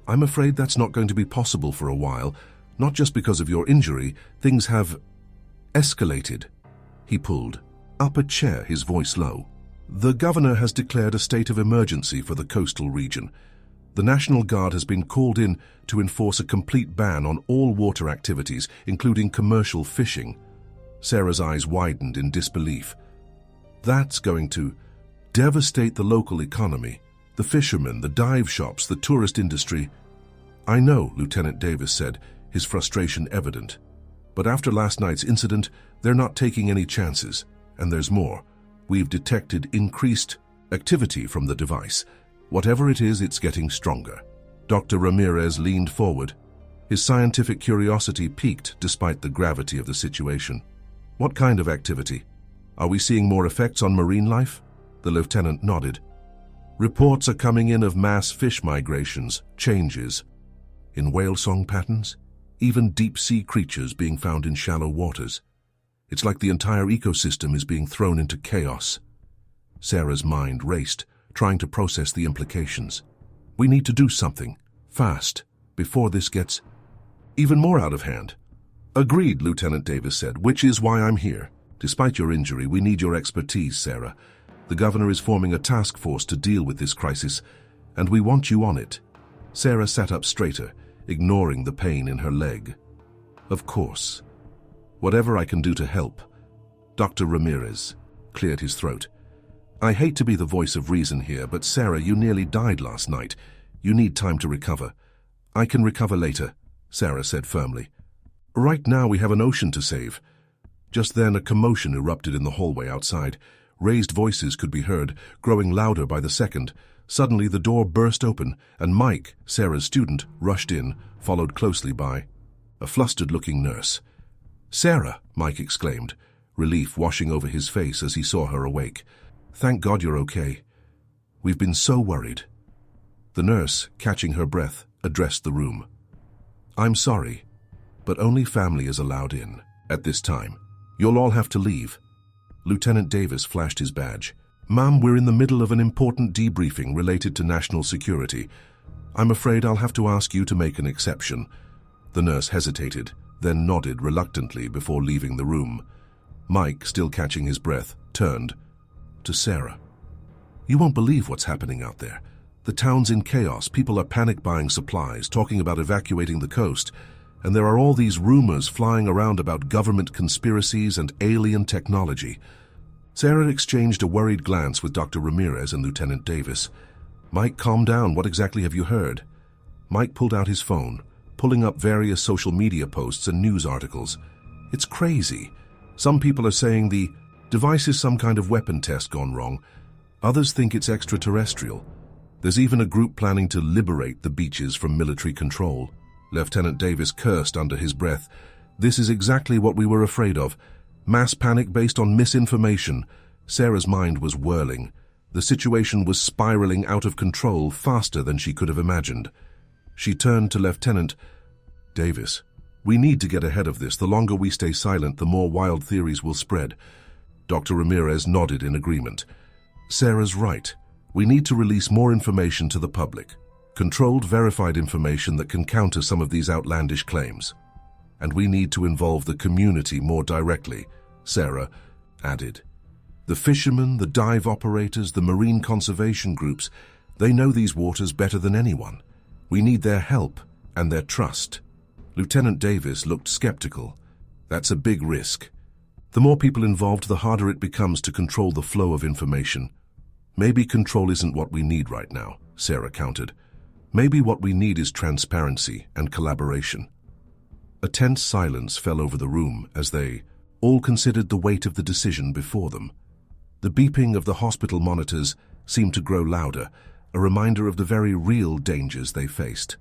"I'm afraid that's not going to be possible for a while. Not just because of your injury. Things have escalated." He pulled up a chair, his voice low. "The governor has declared a state of emergency for the coastal region. The National Guard has been called in to enforce a complete ban on all water activities, including commercial fishing." Sarah's eyes widened in disbelief. "That's going to devastate the local economy, the fishermen, the dive shops, the tourist industry." "I know," Lieutenant Davis said, his frustration evident. "But after last night's incident, they're not taking any chances. And there's more. We've detected increased activity from the device. Whatever it is, it's getting stronger." Dr. Ramirez leaned forward. His scientific curiosity piqued despite the gravity of the situation. "What kind of activity? Are we seeing more effects on marine life?" The lieutenant nodded. "Reports are coming in of mass fish migrations, changes in whale song patterns, even deep-sea creatures being found in shallow waters. It's like the entire ecosystem is being thrown into chaos." Sarah's mind raced, trying to process the implications. "We need to do something, fast, before this gets even more out of hand." "Agreed," Lieutenant Davis said, "which is why I'm here. Despite your injury, we need your expertise, Sarah. The governor is forming a task force to deal with this crisis, and we want you on it." Sarah sat up straighter, ignoring the pain in her leg. "Of course. Whatever I can do to help." Dr. Ramirez cleared his throat. "I hate to be the voice of reason here, but Sarah, you nearly died last night. You need time to recover." "I can recover later," Sarah said firmly. "Right now we have an ocean to save." Just then a commotion erupted in the hallway outside. Raised voices could be heard, growing louder by the second. Suddenly the door burst open, and Mike, Sarah's student, rushed in, followed closely by a flustered-looking nurse. "Sarah!" Mike exclaimed, relief washing over his face as he saw her awake. "Thank God you're okay. We've been so worried." The nurse, catching her breath, addressed the room. "I'm sorry, but only family is allowed in at this time. You'll all have to leave." Lieutenant Davis flashed his badge. "Ma'am, we're in the middle of an important debriefing related to national security. I'm afraid I'll have to ask you to make an exception." The nurse hesitated, then nodded reluctantly before leaving the room. Mike, still catching his breath, turned to Sarah. "You won't believe what's happening out there. The town's in chaos. People are panic buying supplies, talking about evacuating the coast. And there are all these rumors flying around about government conspiracies and alien technology." Sarah exchanged a worried glance with Dr. Ramirez and Lieutenant Davis. "Mike, calm down. What exactly have you heard?" Mike pulled out his phone, pulling up various social media posts and news articles. "It's crazy. Some people are saying the device is some kind of weapon test gone wrong. Others think it's extraterrestrial. There's even a group planning to liberate the beaches from military control." Lieutenant Davis cursed under his breath. "This is exactly what we were afraid of. Mass panic based on misinformation." Sarah's mind was whirling. The situation was spiraling out of control faster than she could have imagined. She turned to Lieutenant Davis. "We need to get ahead of this. The longer we stay silent, the more wild theories will spread." Dr. Ramirez nodded in agreement. "Sarah's right. We need to release more information to the public. Controlled, verified information that can counter some of these outlandish claims. And we need to involve the community more directly," Sarah added. "The fishermen, the dive operators, the marine conservation groups, they know these waters better than anyone. We need their help and their trust. Lieutenant Davis looked skeptical. That's a big risk. The more people involved, the harder it becomes to control the flow of information. Maybe control isn't what we need right now, Sarah countered. Maybe what we need is transparency and collaboration. A tense silence fell over the room as they all considered the weight of the decision before them. The beeping of the hospital monitors seemed to grow louder, a reminder of the very real dangers they faced.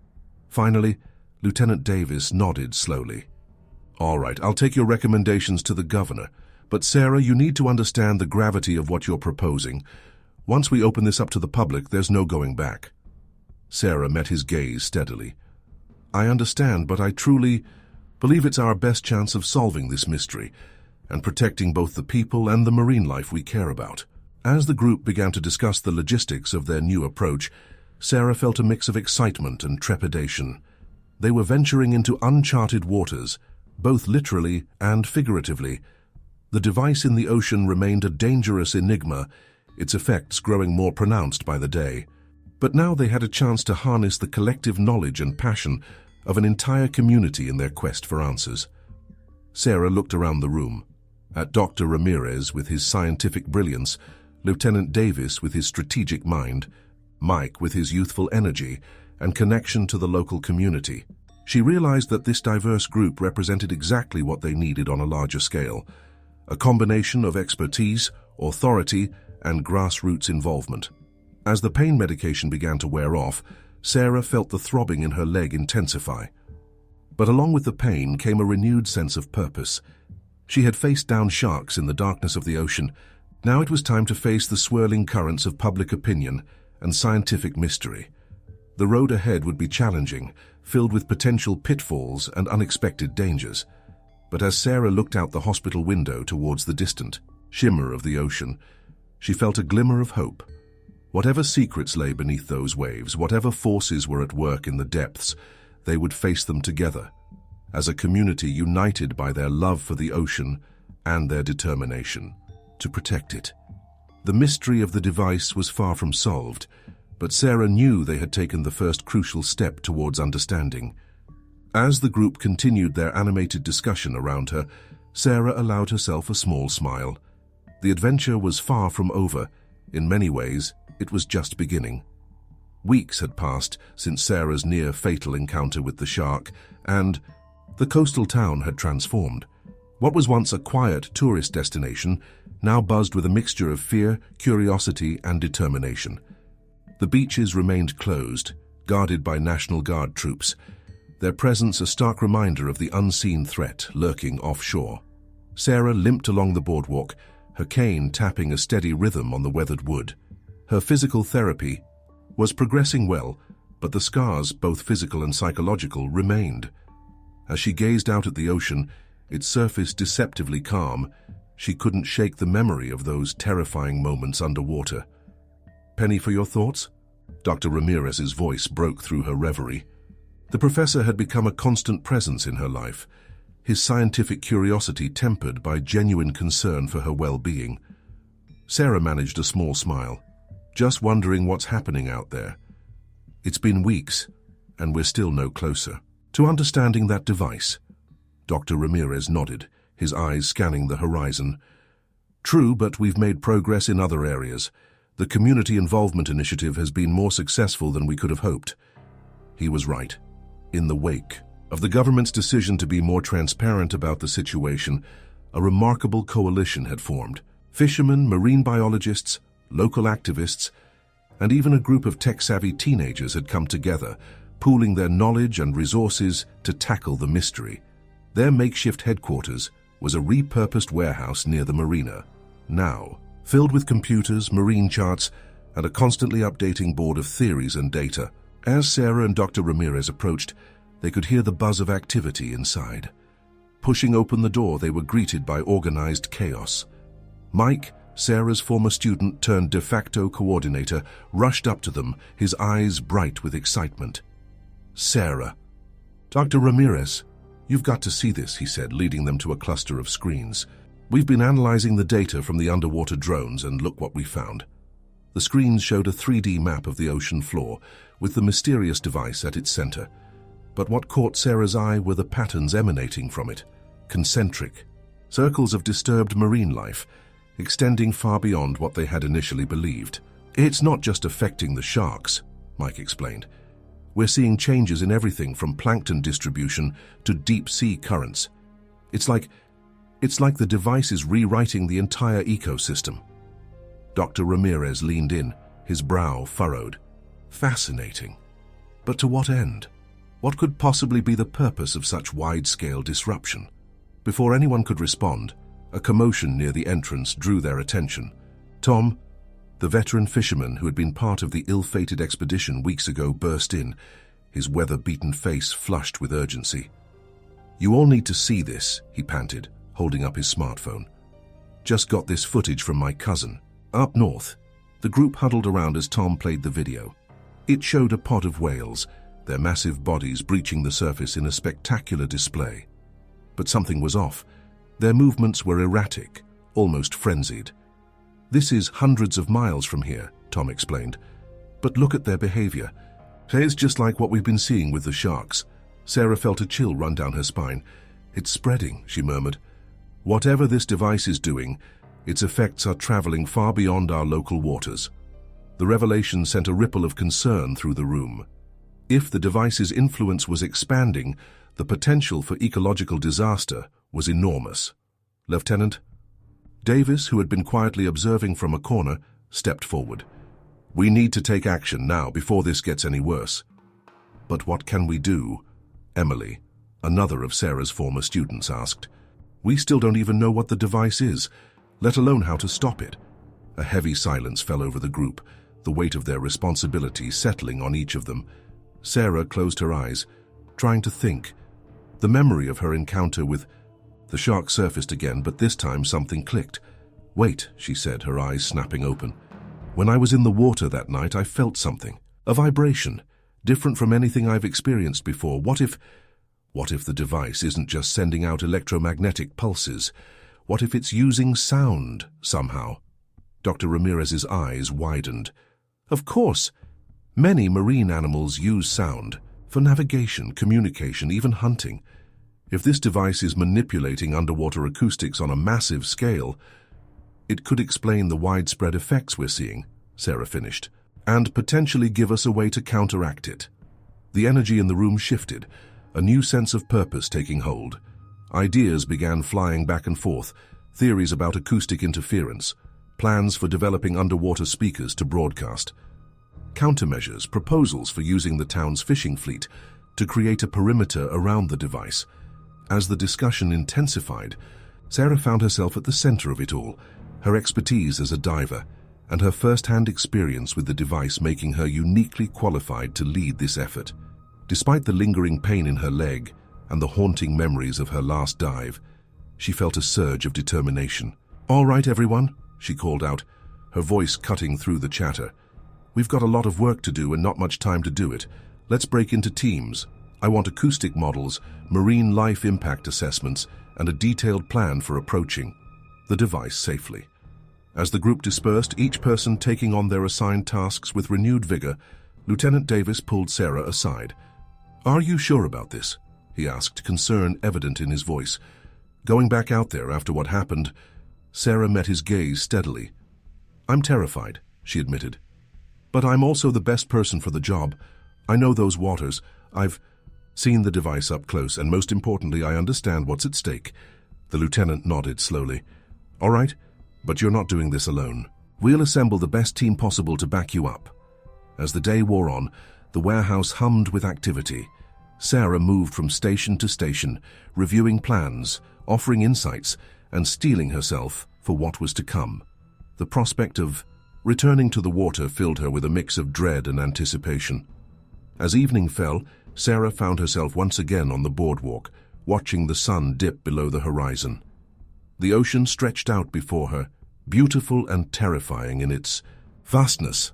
Finally, Lieutenant Davis nodded slowly. All right, I'll take your recommendations to the governor, but Sarah, you need to understand the gravity of what you're proposing. Once we open this up to the public, there's no going back. Sarah met his gaze steadily. I understand, but I truly believe it's our best chance of solving this mystery and protecting both the people and the marine life we care about. As the group began to discuss the logistics of their new approach, Sarah felt a mix of excitement and trepidation. They were venturing into uncharted waters, both literally and figuratively. The device in the ocean remained a dangerous enigma, its effects growing more pronounced by the day. But now they had a chance to harness the collective knowledge and passion of an entire community in their quest for answers. Sarah looked around the room, at Dr. Ramirez with his scientific brilliance, Lieutenant Davis with his strategic mind, Mike with his youthful energy and connection to the local community. She realized that this diverse group represented exactly what they needed on a larger scale, a combination of expertise, authority, and grassroots involvement. As the pain medication began to wear off, Sarah felt the throbbing in her leg intensify. But along with the pain came a renewed sense of purpose. She had faced down sharks in the darkness of the ocean. Now it was time to face the swirling currents of public opinion and scientific mystery. The road ahead would be challenging, filled with potential pitfalls and unexpected dangers. But as Sarah looked out the hospital window towards the distant shimmer of the ocean, she felt a glimmer of hope. Whatever secrets lay beneath those waves, whatever forces were at work in the depths, they would face them together, as a community united by their love for the ocean and their determination to protect it. The mystery of the device was far from solved, but Sarah knew they had taken the first crucial step towards understanding. As the group continued their animated discussion around her, Sarah allowed herself a small smile. The adventure was far from over. In many ways, it was just beginning. Weeks had passed since Sarah's near-fatal encounter with the shark, and the coastal town had transformed. What was once a quiet tourist destination now buzzed with a mixture of fear, curiosity, and determination. The beaches remained closed, guarded by National Guard troops, their presence a stark reminder of the unseen threat lurking offshore. Sarah limped along the boardwalk, her cane tapping a steady rhythm on the weathered wood. Her physical therapy was progressing well, but the scars, both physical and psychological, remained. As she gazed out at the ocean, its surface deceptively calm, she couldn't shake the memory of those terrifying moments underwater. Penny, for your thoughts? Dr. Ramirez's voice broke through her reverie. The professor had become a constant presence in her life, his scientific curiosity tempered by genuine concern for her well-being. Sarah managed a small smile, just wondering what's happening out there. It's been weeks, and we're still no closer to understanding that device. Dr. Ramirez nodded, his eyes scanning the horizon. True, but we've made progress in other areas. The Community Involvement Initiative has been more successful than we could have hoped. He was right. In the wake of the government's decision to be more transparent about the situation, a remarkable coalition had formed. Fishermen, marine biologists, local activists, and even a group of tech-savvy teenagers had come together, pooling their knowledge and resources to tackle the mystery. Their makeshift headquarters was a repurposed warehouse near the marina, now filled with computers, marine charts, and a constantly updating board of theories and data. As Sarah and Dr. Ramirez approached, they could hear the buzz of activity inside. Pushing open the door, they were greeted by organized chaos. Mike, Sarah's former student turned de facto coordinator, rushed up to them, his eyes bright with excitement. Sarah. Dr. Ramirez, you've got to see this, he said, leading them to a cluster of screens. We've been analyzing the data from the underwater drones, and look what we found. The screens showed a 3D map of the ocean floor, with the mysterious device at its center. But what caught Sarah's eye were the patterns emanating from it, concentric, circles of disturbed marine life, extending far beyond what they had initially believed. "It's not just affecting the sharks," Mike explained. "We're seeing changes in everything from plankton distribution to deep-sea currents. It's like the device is rewriting the entire ecosystem." Dr. Ramirez leaned in, his brow furrowed. Fascinating. But to what end? What could possibly be the purpose of such wide-scale disruption? Before anyone could respond, a commotion near the entrance drew their attention. Tom, the veteran fisherman who had been part of the ill-fated expedition weeks ago, burst in, his weather-beaten face flushed with urgency. "You all need to see this," he panted, holding up his smartphone. "Just got this footage from my cousin. Up north." The group huddled around as Tom played the video. It showed a pod of whales, their massive bodies breaching the surface in a spectacular display. But something was off. Their movements were erratic, almost frenzied. "This is hundreds of miles from here," Tom explained. "But look at their behavior. It's just like what we've been seeing with the sharks." Sarah felt a chill run down her spine. "It's spreading," she murmured. "Whatever this device is doing, its effects are traveling far beyond our local waters." The revelation sent a ripple of concern through the room. If the device's influence was expanding, the potential for ecological disaster was enormous. "Lieutenant?" Davis, who had been quietly observing from a corner, stepped forward. "We need to take action now before this gets any worse." "But what can we do?" Emily, another of Sarah's former students, asked. "We still don't even know what the device is, let alone how to stop it." A heavy silence fell over the group, the weight of their responsibility settling on each of them. Sarah closed her eyes, trying to think. The memory of her encounter with the shark surfaced again, but this time something clicked. "Wait," she said, her eyes snapping open. "When I was in the water that night, I felt something. A vibration, different from anything I've experienced before. What if the device isn't just sending out electromagnetic pulses? What if it's using sound somehow?" Dr. Ramirez's eyes widened. "Of course. Many marine animals use sound for navigation, communication, even hunting. If this device is manipulating underwater acoustics on a massive scale, it could explain the widespread effects we're seeing," Sarah finished, "and potentially give us a way to counteract it." The energy in the room shifted, a new sense of purpose taking hold. Ideas began flying back and forth, theories about acoustic interference, plans for developing underwater speakers to broadcast, countermeasures, proposals for using the town's fishing fleet to create a perimeter around the device. As the discussion intensified, Sarah found herself at the center of it all, her expertise as a diver, and her first-hand experience with the device making her uniquely qualified to lead this effort. Despite the lingering pain in her leg and the haunting memories of her last dive, she felt a surge of determination. "All right, everyone," she called out, her voice cutting through the chatter. "We've got a lot of work to do and not much time to do it. Let's break into teams. I want acoustic models, marine life impact assessments, and a detailed plan for approaching the device safely." As the group dispersed, each person taking on their assigned tasks with renewed vigor, Lieutenant Davis pulled Sarah aside. "Are you sure about this?" he asked, concern evident in his voice. "Going back out there after what happened?" Sarah met his gaze steadily. "I'm terrified," she admitted. "But I'm also the best person for the job. I know those waters. I've seen the device up close, and most importantly, I understand what's at stake." The lieutenant nodded slowly. "All right, but you're not doing this alone. We'll assemble the best team possible to back you up." As the day wore on, the warehouse hummed with activity. Sarah moved from station to station, reviewing plans, offering insights, and steeling herself for what was to come. The prospect of returning to the water filled her with a mix of dread and anticipation. As evening fell, Sarah found herself once again on the boardwalk, watching the sun dip below the horizon. The ocean stretched out before her, beautiful and terrifying in its vastness.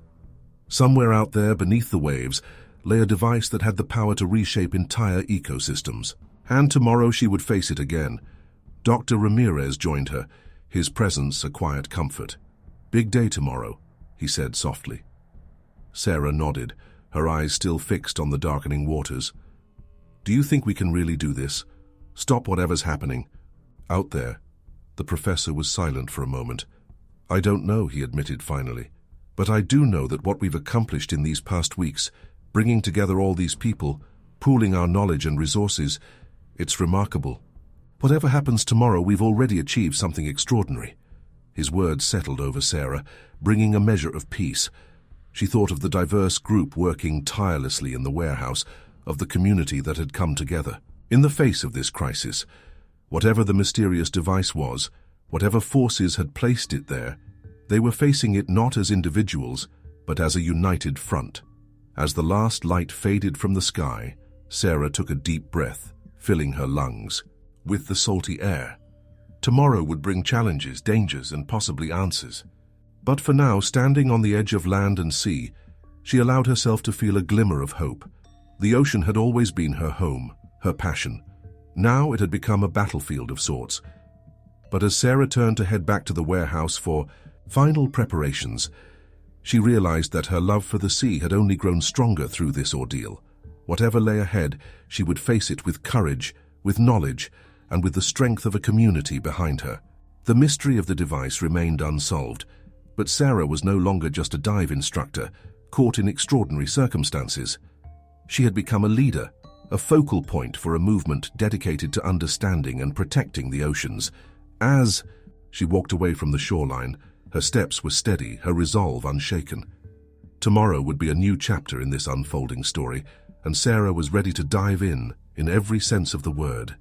Somewhere out there beneath the waves lay a device that had the power to reshape entire ecosystems. And tomorrow she would face it again. Dr. Ramirez joined her, his presence a quiet comfort. "Big day tomorrow," he said softly. Sarah nodded, her eyes still fixed on the darkening waters. "Do you think we can really do this? Stop whatever's happening out there?" The professor was silent for a moment. "I don't know," he admitted finally. "But I do know that what we've accomplished in these past weeks, bringing together all these people, pooling our knowledge and resources, it's remarkable. Whatever happens tomorrow, we've already achieved something extraordinary." His words settled over Sarah, bringing a measure of peace. She thought of the diverse group working tirelessly in the warehouse, of the community that had come together. In the face of this crisis, whatever the mysterious device was, whatever forces had placed it there, they were facing it not as individuals, but as a united front. As the last light faded from the sky, Sarah took a deep breath, filling her lungs with the salty air. Tomorrow would bring challenges, dangers, and possibly answers. But for now, standing on the edge of land and sea, she allowed herself to feel a glimmer of hope. The ocean had always been her home, her passion. Now it had become a battlefield of sorts. But as Sarah turned to head back to the warehouse for final preparations, she realized that her love for the sea had only grown stronger through this ordeal. Whatever lay ahead, she would face it with courage, with knowledge, and with the strength of a community behind her. The mystery of the device remained unsolved, but Sarah was no longer just a dive instructor, caught in extraordinary circumstances. She had become a leader, a focal point for a movement dedicated to understanding and protecting the oceans. As she walked away from the shoreline, her steps were steady, her resolve unshaken. Tomorrow would be a new chapter in this unfolding story, and Sarah was ready to dive in every sense of the word.